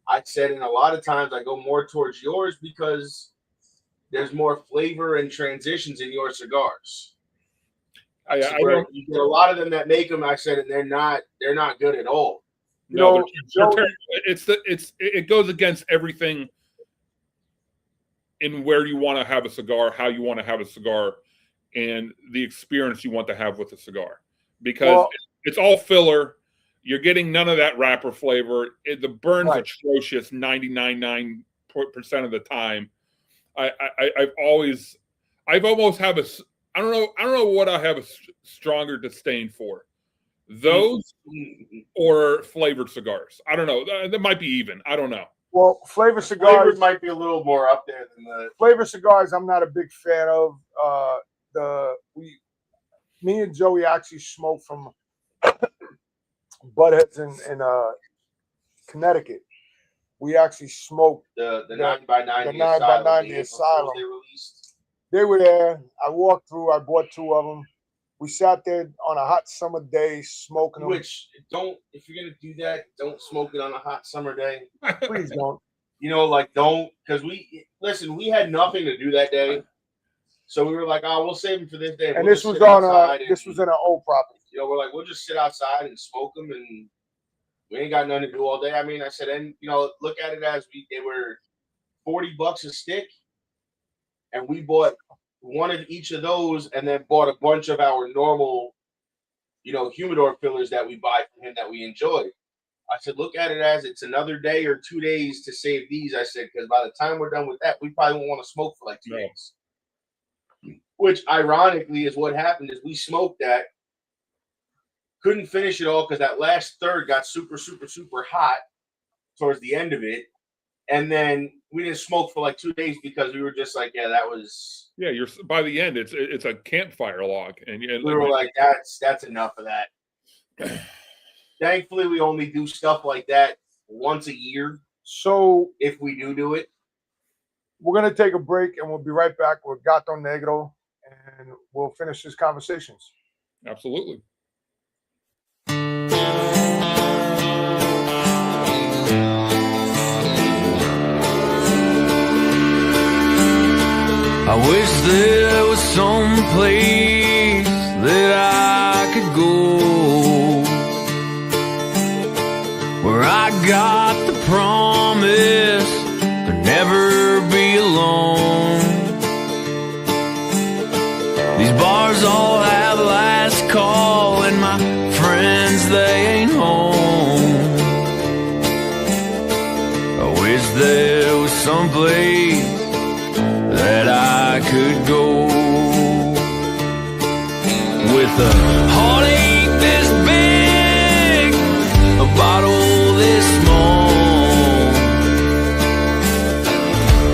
I said, and a lot of times I go more towards yours because there's more flavor and transitions in your cigars. You get a lot of them that make them, I said, and they're not good at all. It goes against everything in where you want to have a cigar, how you want to have a cigar, and the experience you want to have with a cigar. Because it's all filler. You're getting none of that wrapper flavor. The burn's atrocious 99.9% of the time. I don't know what I have a stronger disdain for. Those or flavored cigars. I don't know. That might be even. I don't know. Well, flavored cigars might be a little more up there than the flavored cigars. I'm not a big fan of. Me and Joey actually smoked from Buttheads in Connecticut. We actually smoked the 9 by 90 Asylum. They were there. I walked through. I bought 2 of them. We sat there on a hot summer day smoking them. Which if you're gonna do that, don't smoke it on a hot summer day. Please don't. Don't, because we had nothing to do that day. So we were like, we'll save them for this day. And this was on this was in an old property. We're like, we'll just sit outside and smoke them, and we ain't got nothing to do all day. I mean, I said, and look at it as they were $40 a stick, and we bought one of each of those, and then bought a bunch of our normal, humidor fillers that we buy from him that we enjoy. I said, look at it as it's another day or 2 days to save these. I said, because by the time we're done with that, we probably won't want to smoke for like 2 days. Which ironically is what happened is we smoked that, couldn't finish it all because that last third got super, super, super hot towards the end of it. And then we didn't smoke for like 2 days because we were just like, that was. Yeah, by the end, it's a campfire log. And we were like, that's enough of that. Thankfully, we only do stuff like that once a year. So if we do it. We're going to take a break, and we'll be right back with Gato Negro, and we'll finish these conversations. Absolutely. I wish there was some place that I could go where I got the promise to never be alone. These bars all have last call, and my friends, they ain't home. I wish there was some place that I could go with a heartache this big, a bottle this small.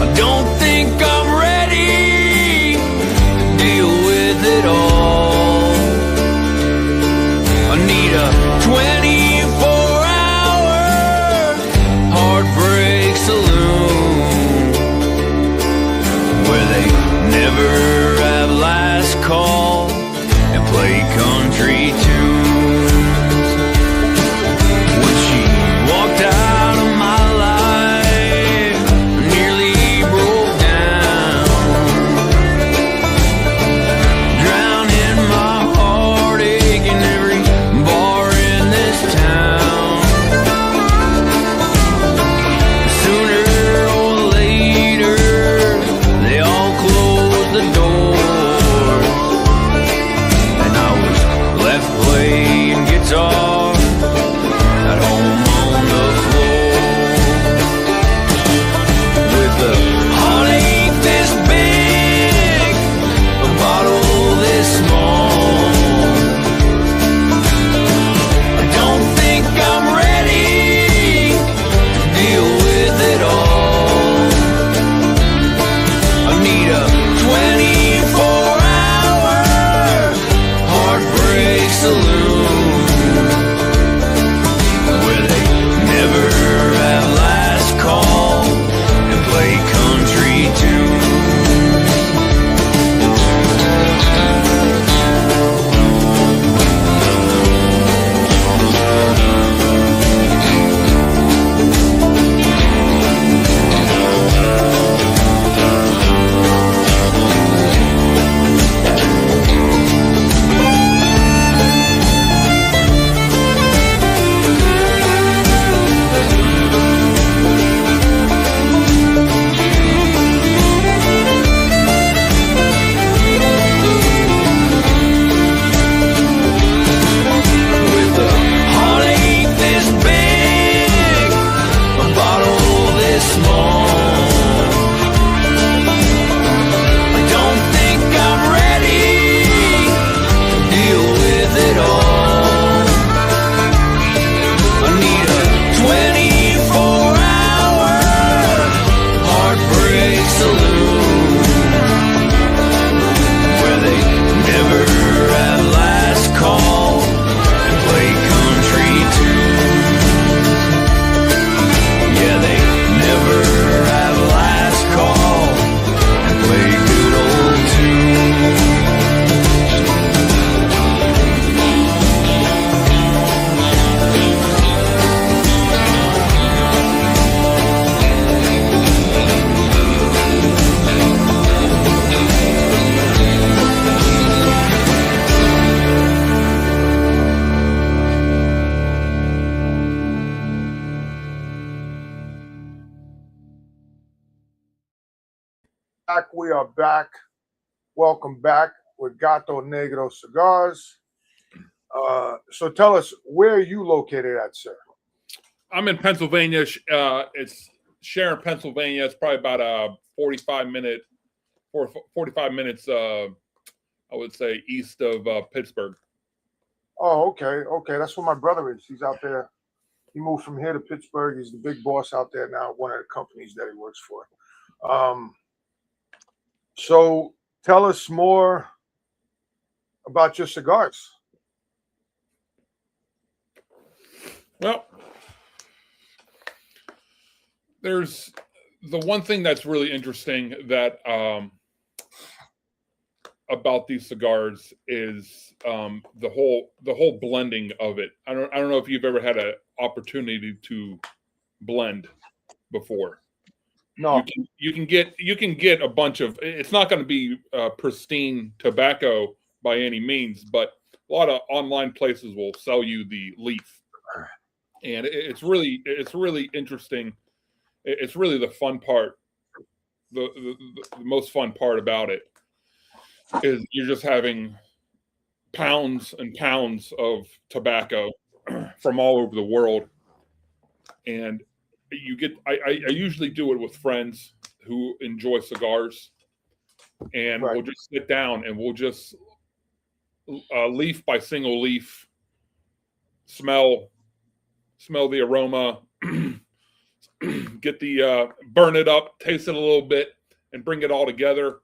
I don't think I'm ready to deal with it all. I need a 24-hour heartbreak saloon where they never have last call and play country tunes. We are back. Welcome back with Gato Negro cigars. So tell us, where are you located at, sir? I'm in Pennsylvania. It's Sharon, Pennsylvania. It's probably about a 45 minutes, I would say, east of Pittsburgh. Oh, okay. That's where my brother is. He's out there. He moved from here to Pittsburgh. He's the big boss out there now, one of the companies that he works for. So tell us more about your cigars. Well, there's the one thing that's really interesting that about these cigars is the whole blending of it. I don't know if you've ever had an opportunity to blend before. No. You can get a bunch of. It's not going to be pristine tobacco by any means, but a lot of online places will sell you the leaf, and it's really interesting. It's really the fun part. The most fun part about it is you're just having pounds and pounds of tobacco from all over the world, and you get. I usually do it with friends who enjoy cigars, and we'll just sit down and we'll just leaf by single leaf smell the aroma, get the burn it up, taste it a little bit, and bring it all together,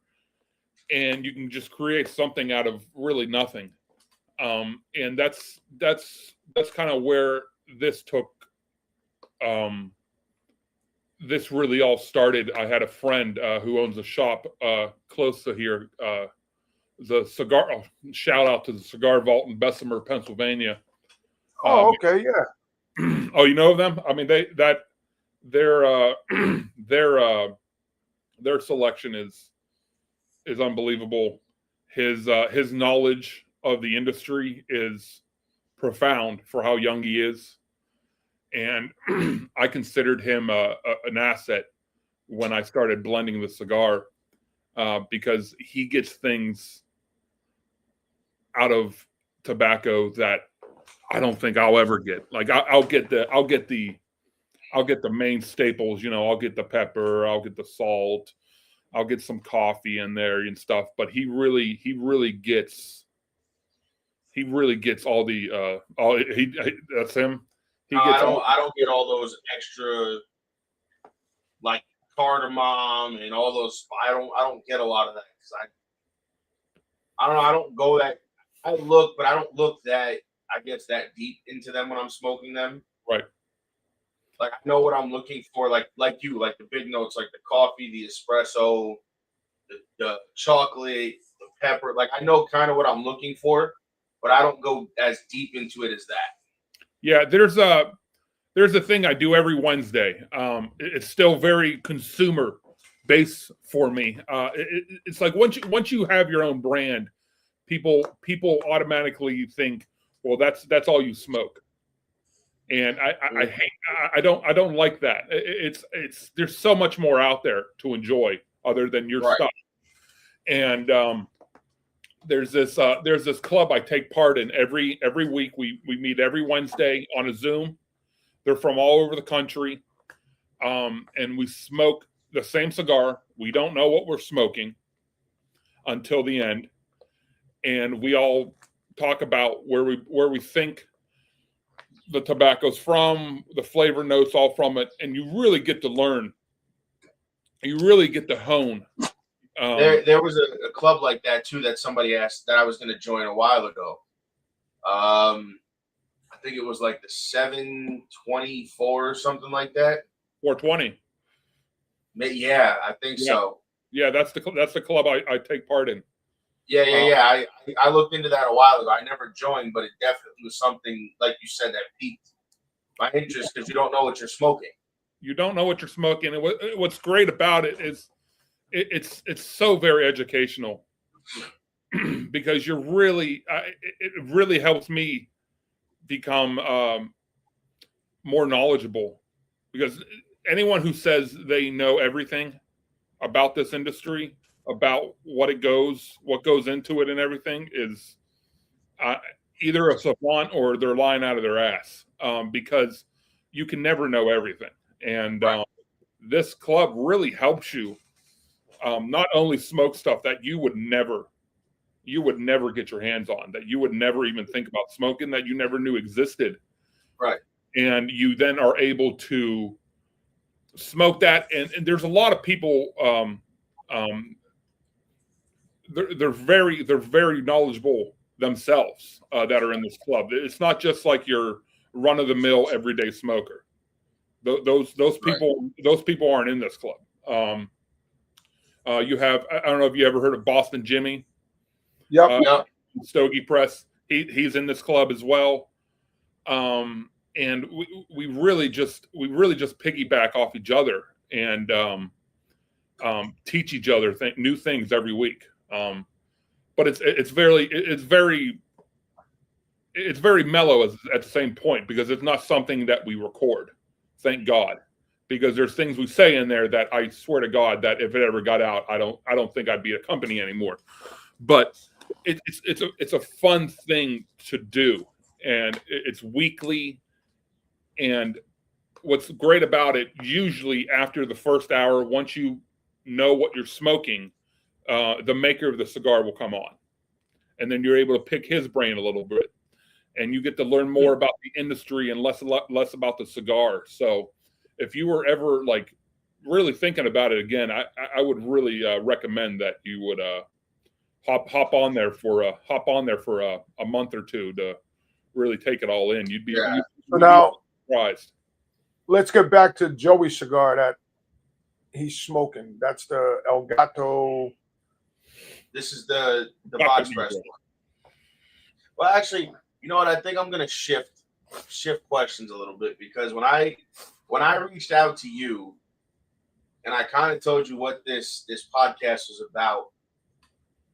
and you can just create something out of really nothing. And that's kind of where this took. This really all started. I had a friend who owns a shop close to here. The cigar. Shout out to the Cigar Vault in Bessemer, Pennsylvania. Oh, okay, yeah. Oh, you know them? I mean, their selection is unbelievable. His knowledge of the industry is profound for how young he is, and I considered him an asset when I started blending the cigar because he gets things out of tobacco that I don't think I'll ever get. Like I'll get the main staples, you know, I'll get the pepper, I'll get the salt, I'll get some coffee in there and stuff, but he really gets all the that's him. I don't get all those extra like cardamom and all those. I don't get a lot of that because I don't know. I don't go that. I look, but I don't look that. I guess that deep into them when I'm smoking them. Right. Like I know what I'm looking for. Like you, like the big notes, like the coffee, the espresso, the chocolate, the pepper. Like I know kind of what I'm looking for, but I don't go as deep into it as that. Yeah, there's a thing I do every Wednesday. It's still very consumer based for me. It's like once you have your own brand, people automatically think, well, that's all you smoke, and I don't like that. It's there's so much more out there to enjoy other than your stuff, and there's this club I take part in every week. We meet every Wednesday on a Zoom. They're from all over the country, and we smoke the same cigar. We don't know what we're smoking until the end, and we all talk about where we think the tobacco's from, the flavor notes all from it, and you really get to learn. You really get to hone. There was a club like that too that somebody asked that I was going to join a while ago. I think it was like the 724 or something like that. 420. Yeah, I think so. Yeah, that's the club I take part in. Yeah. I looked into that a while ago. I never joined, but it definitely was something like you said that piqued my interest because you don't know what you're smoking. You don't know what you're smoking, and what's great about it is. It's so very educational because you're really it really helps me become more knowledgeable because anyone who says they know everything about this industry, about what goes into it and everything is either a savant or they're lying out of their ass, because you can never know everything. And this club really helps you not only smoke stuff that you would never get your hands on, that you would never even think about smoking, that you never knew existed. Right. And you then are able to smoke that. And there's a lot of people, they're very knowledgeable themselves that are in this club. It's not just like your run of the mill everyday smoker. Those people aren't in this club. You have, I don't know if you ever heard of Boston Jimmy. Yep. Stogie Press. He's in this club as well. And we really just piggyback off each other and teach each other new things every week. But it's very mellow at the same point, because it's not something that we record. Thank God, because there's things we say in there that I swear to God that if it ever got out, I don't think I'd be a company anymore. But it's a fun thing to do, and it's weekly. And what's great about it, usually after the first hour, once you know what you're smoking, the maker of the cigar will come on, and then you're able to pick his brain a little bit, and you get to learn more about the industry and less about the cigar. So if you were ever like really thinking about it again, I would really recommend that you would hop on there for a month or two to really take it all in. You'd be surprised. Let's get back to Joey's cigar that he's smoking. That's the El Gato. This is the box press one. Well, actually, you know what? I think I'm gonna shift questions a little bit, because when I reached out to you and I kind of told you what this podcast was about,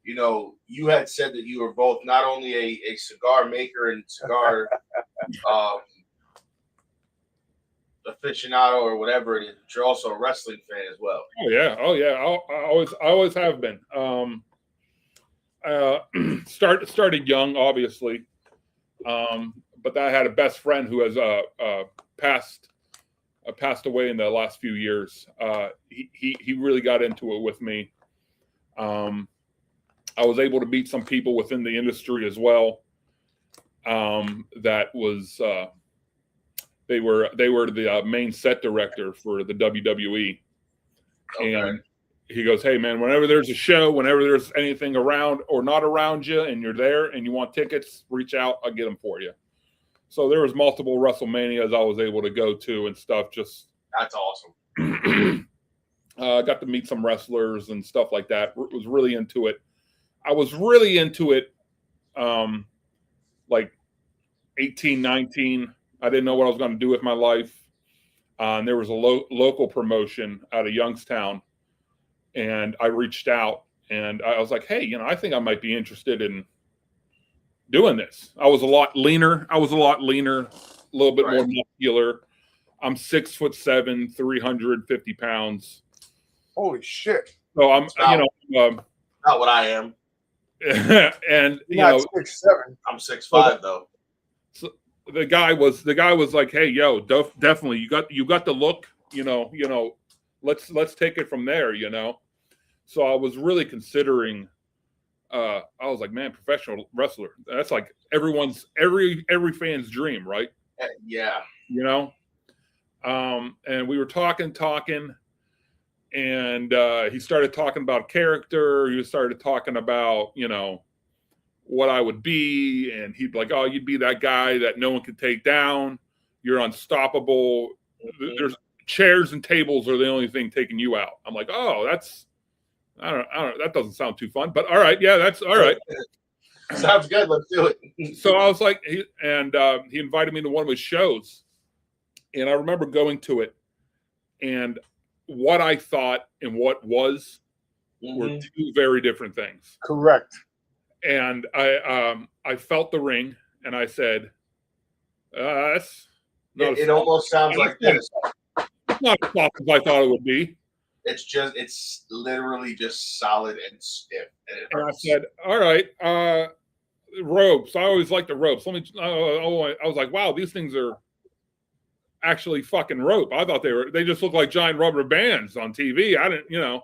you know, you had said that you were both not only a cigar maker and cigar aficionado or whatever it is, but you're also a wrestling fan as well. Oh yeah. I always have been. Started young, obviously, but I had a best friend who has passed away in the last few years. He really got into it with me. I was able to meet some people within the industry as well. That was they were the main set director for the WWE, and he goes, "Hey man, whenever there's a show, whenever there's anything around or not around you, and you're there and you want tickets, reach out. I'll get them for you." So there was multiple WrestleManias I was able to go to and stuff. That's awesome. Got to meet some wrestlers and stuff like that. Was really into it. I was really into it, like 18, 19. I didn't know what I was going to do with my life. And there was a local promotion out of Youngstown, and I reached out and I was like, "Hey, you know, I think I might be interested in doing this." I was a lot leaner, a little bit more muscular. I'm 6'7", 350 pounds. Holy shit! So I'm, not what I am. And You're not 6'7". I'm 6'5" though. So the guy was like, "Hey, yo, definitely, you got the look. You know, let's take it from there. You know." So I was really considering. I was like, man, professional wrestler. That's like every fan's dream, right? Yeah. You know. And we were talking, and he started talking about character. He started talking about, you know, what I would be, and he'd be like, "Oh, you'd be that guy that no one can take down. You're unstoppable. There's chairs and tables are the only thing taking you out." I'm like, "Oh, that's I don't. That doesn't sound too fun, but all right, yeah, that's all right. Sounds good. Let's do it." So I was like, he invited me to one of his shows, and I remember going to it, and what I thought and what was were two very different things. Correct. And I felt the ring, and I said, "That's not." It almost sounds like this. It's not as soft as I thought it would be. It's literally just solid and stiff. And I said, all right, ropes. I always like the ropes. I was like, wow, these things are actually fucking rope. I thought they just look like giant rubber bands on TV. I didn't,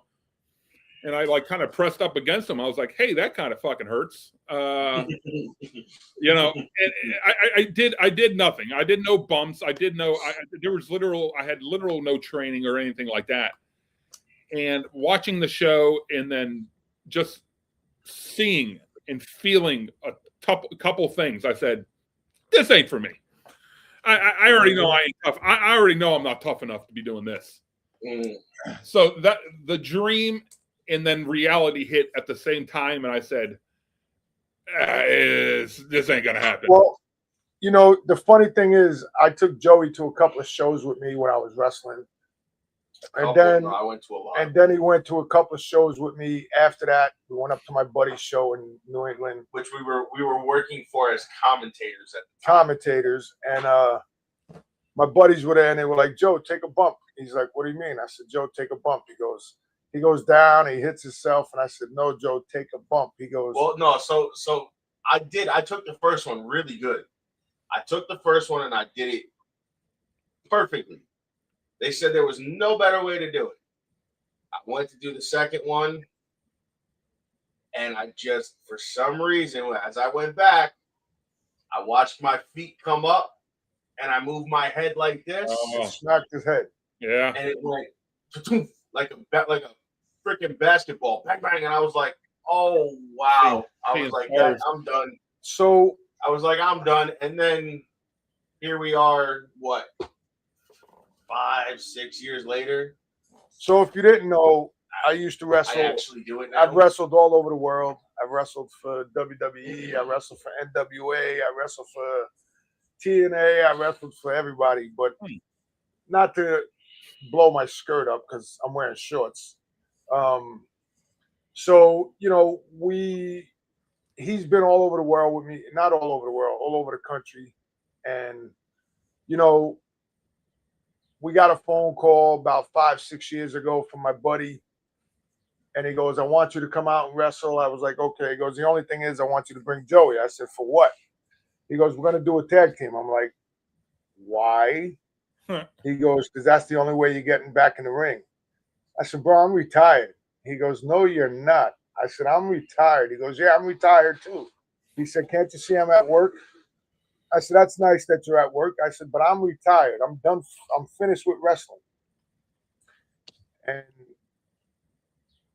and I like kind of pressed up against them. I was like, hey, that kind of fucking hurts. And I did nothing. I did no bumps. I had literal no training or anything like that. And watching the show and then just seeing and feeling a couple things, I said, this ain't for me. I already know I ain't tough. I already know I'm not tough enough to be doing this. So that the dream and then reality hit at the same time, and I said, this ain't gonna happen. Well, the funny thing is, I took Joey to a couple of shows with me when I was wrestling, and then I went to a lot. And then he went to a couple of shows with me. After that, we went up to my buddy's show in New England, which we were working for as commentators at the time. And my buddies were there, and they were like, "Joe, take a bump." He's like, "What do you mean?" I said, "Joe, take a bump." He goes down, he hits himself, and I said, "No, Joe, take a bump." He goes, "Well, no." So I did. I took the first one really good. I took the first one and I did it perfectly. They said there was no better way to do it. I went to do the second one, and I just, for some reason, as I went back, I watched my feet come up, and I moved my head like this. Smacked his head. Yeah. And it went like a freaking basketball, bang bang, and I was like, "Oh wow!" I was like, "I'm done." So I was like, "I'm done," and then here we are. What? 5-6 years later. So if you didn't know, I used to wrestle. I actually do it now. I've wrestled all over the world. I've wrestled for WWE. I wrestled for NWA. I wrestled for TNA. I wrestled for everybody, but not to blow my skirt up because I'm wearing shorts. So he's been all over the world with me. Not all over the world, all over the country, and we got a phone call about 5-6 years ago from my buddy, and he goes, "I want you to come out and wrestle." I was like, "Okay." He goes, "The only thing is I want you to bring Joey." I said, "For what?" He goes, "We're going to do a tag team." I'm like, "Why?" He goes, "Because that's the only way you're getting back in the ring." I said, "Bro, I'm retired." He goes, "No, you're not." I said, "I'm retired." He goes, "Yeah, I'm retired too." He said, "Can't you see I'm at work?" I said, "That's nice that you're at work." I said, "But I'm retired. I'm done. I'm finished with wrestling." And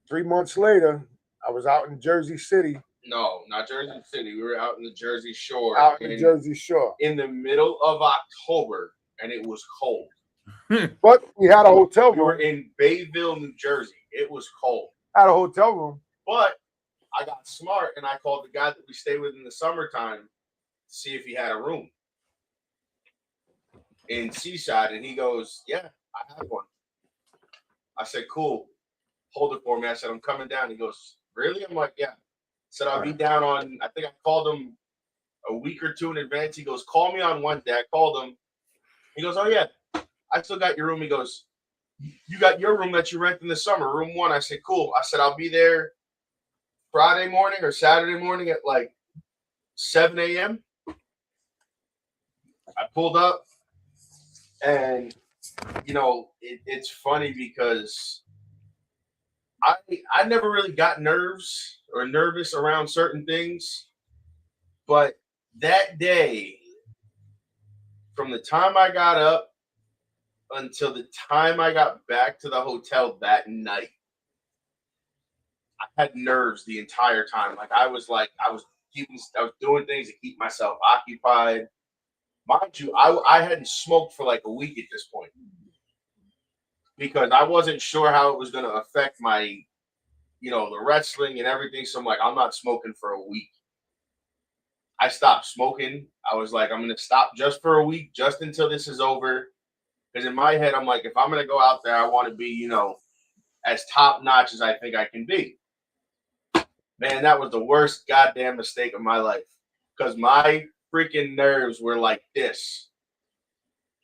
3 months later, I was out in Jersey City. No, not Jersey City. We were out in the Jersey Shore. Out in the Jersey Shore. In the middle of October, and it was cold. But we had a hotel room. We were in Bayville, New Jersey. It was cold. Had a hotel room. But I got smart, and I called the guy that we stayed with in the summertime to see if he had a room in Seaside, and he goes, "Yeah, I have one." I said, "Cool. Hold it for me." I said, "I'm coming down." He goes, "Really?" I'm like, "Yeah." I said, "I'll be down on," I think I called him a week or two in advance. He goes, "Call me on Wednesday." I called him. He goes, "Oh, yeah, I still got your room." He goes, "You got your room that you rent in the summer, room 1. I said, "Cool." I said, "I'll be there Friday morning or Saturday morning at like 7 a.m. I pulled up, and it's funny because I never really got nervous around certain things, but that day, from the time I got up until the time I got back to the hotel that night, I had nerves the entire time. I was doing things to keep myself occupied. Mind you, I hadn't smoked for like a week at this point because I wasn't sure how it was going to affect my, the wrestling and everything. So I'm like, I'm not smoking for a week. I stopped smoking. I was like, I'm going to stop just for a week, just until this is over. Because in my head, I'm like, if I'm going to go out there, I want to be, as top notch as I think I can be. Man, that was the worst goddamn mistake of my life because my freaking nerves were like this.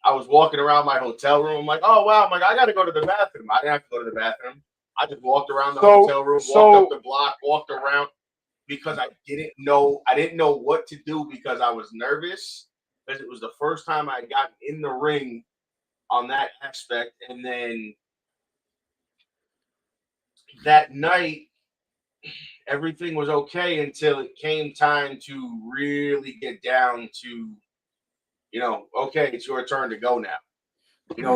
I was walking around my hotel room. I'm like, oh wow, I'm like, I gotta go to the bathroom. I didn't have to go to the bathroom. I just walked around the hotel room, walked up the block, walked around because I didn't know what to do because I was nervous because it was the first time I got in the ring on that aspect. And then that night, everything was okay until it came time to really get down to, okay, it's your turn to go now.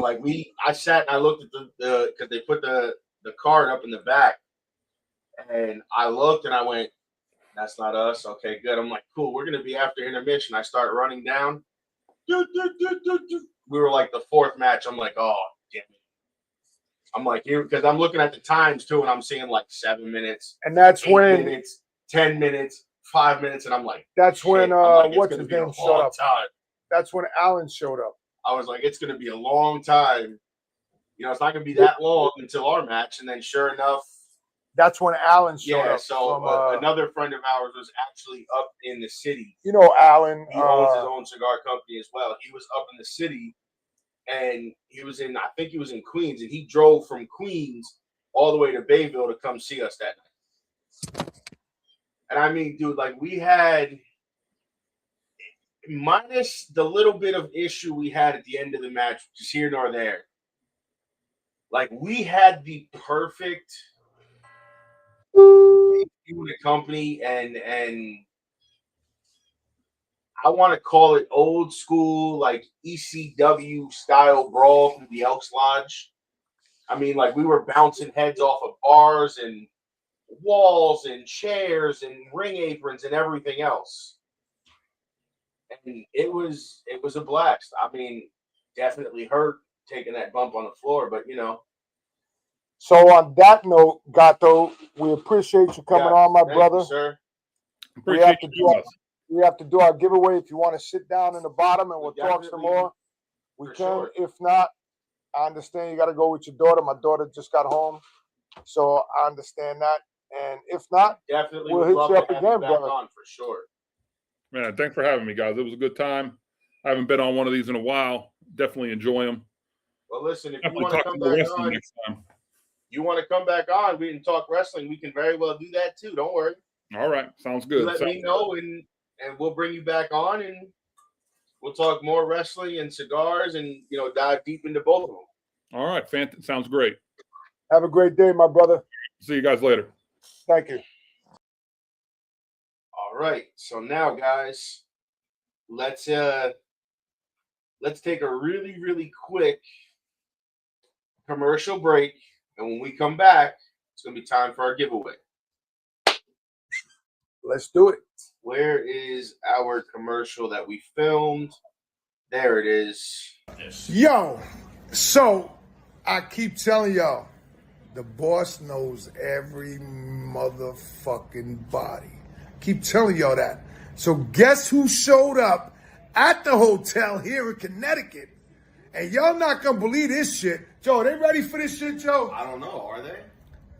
Like I sat and I looked at the because they put the card up in the back, and I looked and I went, that's not us. Okay, good. I'm like, cool. We're gonna be after intermission. I start running down. We were like the fourth match. I'm like, oh damn it. I'm like, here because I'm looking at the times too, and I'm seeing like 7 minutes, and that's 8 when minutes, 10 minutes, 5 minutes, and I'm like, that's when like, what's his name showed up. Time. That's when Allen showed up. I was like, it's gonna be a long time. It's not gonna be that long until our match, and then sure enough. That's when Allen showed up. Yeah, so another friend of ours was actually up in the city. Allen. He owns his own cigar company as well. He was up in the city, and I think he was in Queens, and he drove from Queens all the way to Bayville to come see us that night. And I mean, dude, like we had, minus the little bit of issue we had at the end of the match, which is here nor there, like we had the perfect in the company, and I want to call it old school, like ECW style brawl through the Elks Lodge. I mean, like we were bouncing heads off of bars and walls and chairs and ring aprons and everything else. And it was a blast. I mean, definitely hurt taking that bump on the floor, but So on that note, Gato, we appreciate you coming on, my brother. You, sir. We have to do our giveaway. If you want to sit down in the bottom and we'll talk some more, we can. Sure. If not, I understand you got to go with your daughter. My daughter just got home, so I understand that. And if not, definitely we'll hit you up again, brother. On for sure. Man, thanks for having me, guys. It was a good time. I haven't been on one of these in a while. Definitely enjoy them. Well, listen, if you want to come back on next time. You want to come back on, we can talk wrestling. We can very well do that too. Don't worry. All right. Sounds good. Let me know, and we'll bring you back on, and we'll talk more wrestling and cigars and, dive deep into both of them. All right. Sounds great. Have a great day, my brother. See you guys later. Thank you. All right. So now, guys, let's take a really, really quick commercial break. And when we come back, it's going to be time for our giveaway. Let's do it. Where is our commercial that we filmed? There it is. Yo, so I keep telling y'all, the boss knows every motherfucking body. Keep telling y'all that. So guess who showed up at the hotel here in Connecticut? And y'all not going to believe this shit. Joe, they ready for this shit, Joe? I don't know. Are they?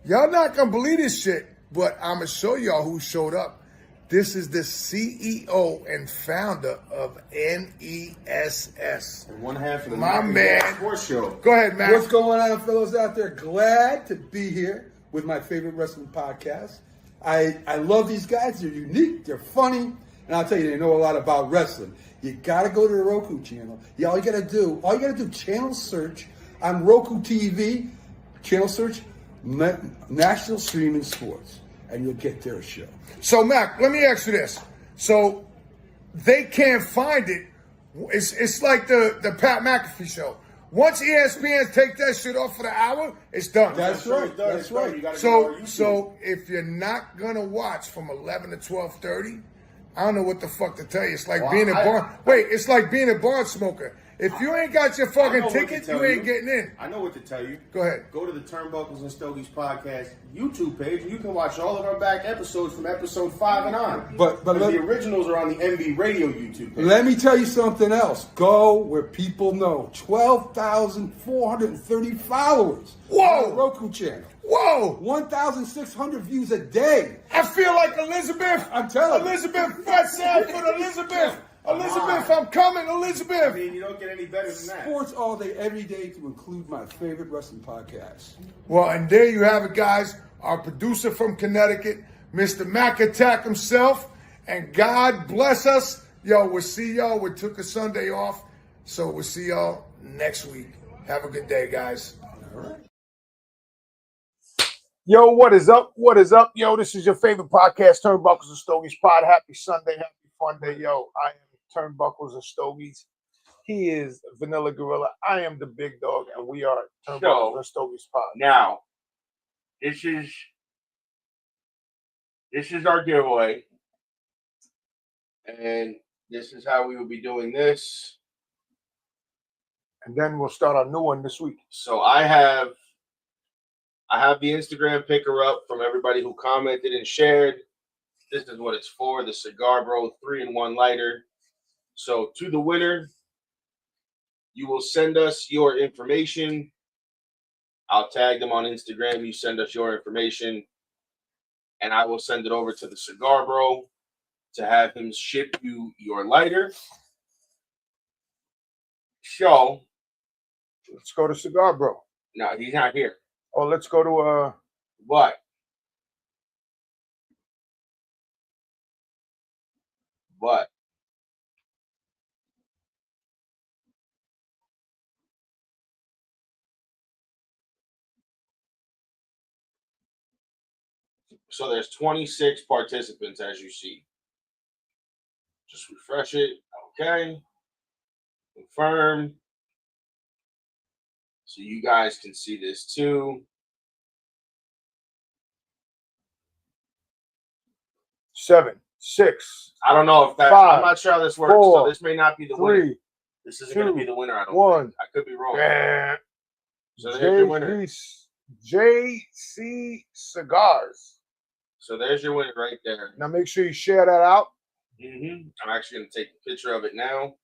Y'all not going to believe this shit, but I'm going to show y'all who showed up. This is the CEO and founder of NESS. And one half of the my man. Sports Show. Go ahead, man. What's going on, fellows out there? Glad to be here with my favorite wrestling podcast. I love these guys. They're unique. They're funny. And I'll tell you, they know a lot about wrestling. You got to go to the Roku channel. Yeah, all you got to do, channel search on Roku TV, channel search National Streaming Sports, and you'll get their show. So, Mac, let me ask you this. So, they can't find it. It's like the Pat McAfee show. Once ESPN take that shit off for the hour, it's done. That's right. That's right. So if you're not going to watch from 11 to 12:30, I don't know what the fuck to tell you. It's like being a barn. Wait, it's like being a barn smoker. If you ain't got your fucking ticket, you ain't getting in. I know what to tell you. Go ahead. Go to the Turnbuckles and Stogies podcast YouTube page, and you can watch all of our back episodes from episode 5 and on. But the originals are on the MB Radio YouTube page. Let me tell you something else. Go where people know. 12,430 followers. Whoa! On the Roku channel. Whoa! 1,600 views a day. I feel like Elizabeth. I'm telling you. Elizabeth, fat Sanford, Elizabeth. Elizabeth, I'm coming, Elizabeth. I mean, you don't get any better than that. Sports all day, every day, to include my favorite wrestling podcast. Well, and there you have it, guys. Our producer from Connecticut, Mr. Mac Attack himself. And God bless us. Yo, we'll see y'all. We took a Sunday off. So we'll see y'all next week. Have a good day, guys. All right. Yo, what is up? What is up? Yo, this is your favorite podcast, Turnbuckles and Stogies Pod. Happy Sunday, happy fun day. Yo, I am Turnbuckles and Stogies. He is Vanilla Gorilla. I am the big dog, and we are Turnbuckles and Stogies Pod. Now, this is our giveaway, and this is how we will be doing this. And then we'll start our new one this week. So I have the Instagram picker up from everybody who commented and shared. This is what it's for, the Cigar Bro 3-in-1 lighter. So to the winner, you will send us your information. I'll tag them on Instagram. You send us your information, and I will send it over to the Cigar Bro to have him ship you your lighter. So let's go to Cigar Bro. No, he's not here. Oh, let's go to what? What? So there's 26 participants, as you see. Just refresh it. Okay. Confirm. So you guys can see this too. 7, 6. I don't know if that. 5, I'm not sure how this works. 4, so this may not be the 3, winner. This isn't going to be the winner. I don't 1. think. I could be wrong. So there's your winner. JC Cigars. So there's your winner right there. Now make sure you share that out. I'm actually going to take a picture of it now.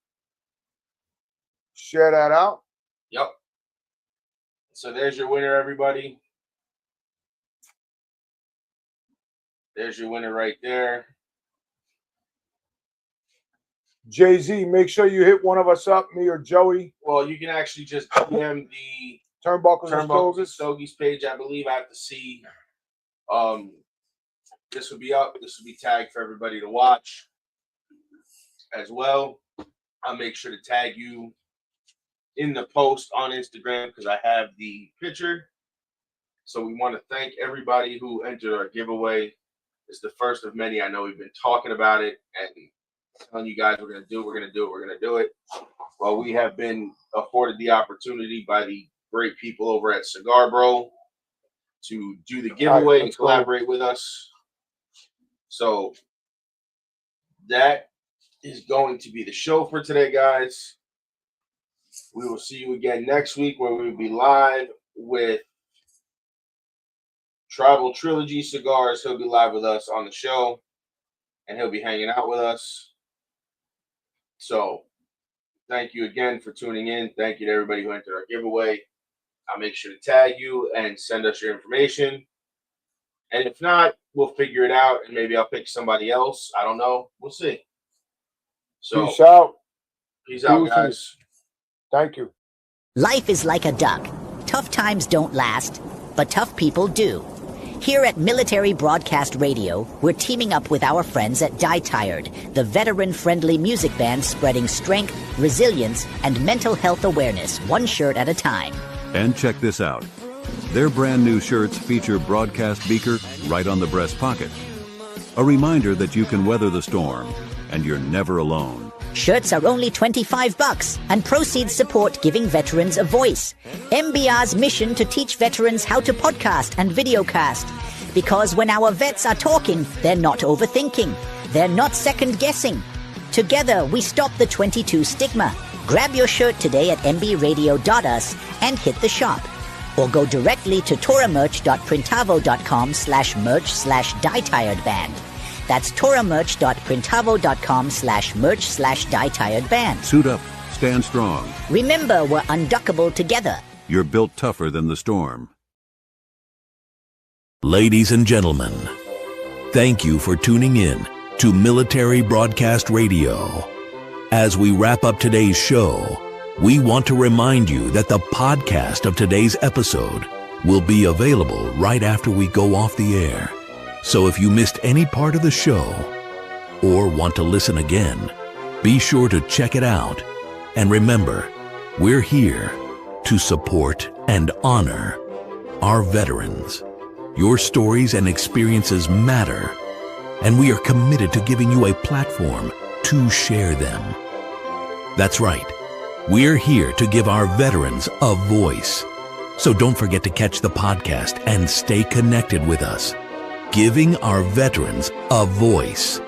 Share that out. Yep. So there's your winner, everybody. There's your winner right there. Jay-Z, make sure you hit one of us up, me or Joey. Well, you can actually just DM the Turnbuckles and Stogies page. I believe I have to see. This will be up. This will be tagged for everybody to watch as well. I'll make sure to tag you in the post on Instagram because I have the picture. So we want to thank everybody who entered our giveaway. It's the first of many. I know we've been talking about it and telling you guys we're going to do it. Well, we have been afforded the opportunity by the great people over at Cigar Bro to do the giveaway and collaborate with us. So that is going to be the show for today, guys. We will see you again next week where we will be live with Tribal Trilogy Cigars. He'll be live with us on the show, and he'll be hanging out with us. So thank you again for tuning in. Thank you to everybody who entered our giveaway. I'll make sure to tag you and send us your information. And if not, we'll figure it out, and maybe I'll pick somebody else. I don't know. We'll see. So peace out. Peace out, guys. Thank you. Life is like a duck. Tough times don't last, but tough people do. Here at Military Broadcast Radio, we're teaming up with our friends at Die Tired, the veteran-friendly music band spreading strength, resilience, and mental health awareness, one shirt at a time. And check this out. Their brand new shirts feature broadcast beaker right on the breast pocket. A reminder that you can weather the storm, and you're never alone. Shirts are only $25, and proceeds support giving veterans a voice. MBR's mission to teach veterans how to podcast and videocast. Because when our vets are talking, they're not overthinking. They're not second-guessing. Together, we stop the 22 stigma. Grab your shirt today at mbradio.us and hit the shop. Or go directly to toramerch.printavo.com/merch/dietiredband. That's toramerch.printavo.com/merch/dietiredband. Suit up, stand strong. Remember, we're unduckable together. You're built tougher than the storm. Ladies and gentlemen, thank you for tuning in to Military Broadcast Radio. As we wrap up today's show, we want to remind you that the podcast of today's episode will be available right after we go off the air. So if you missed any part of the show or want to listen again, be sure to check it out. And remember, we're here to support and honor our veterans. Your stories and experiences matter, and we are committed to giving you a platform to share them. That's right. We're here to give our veterans a voice. So don't forget to catch the podcast and stay connected with us. Giving our veterans a voice.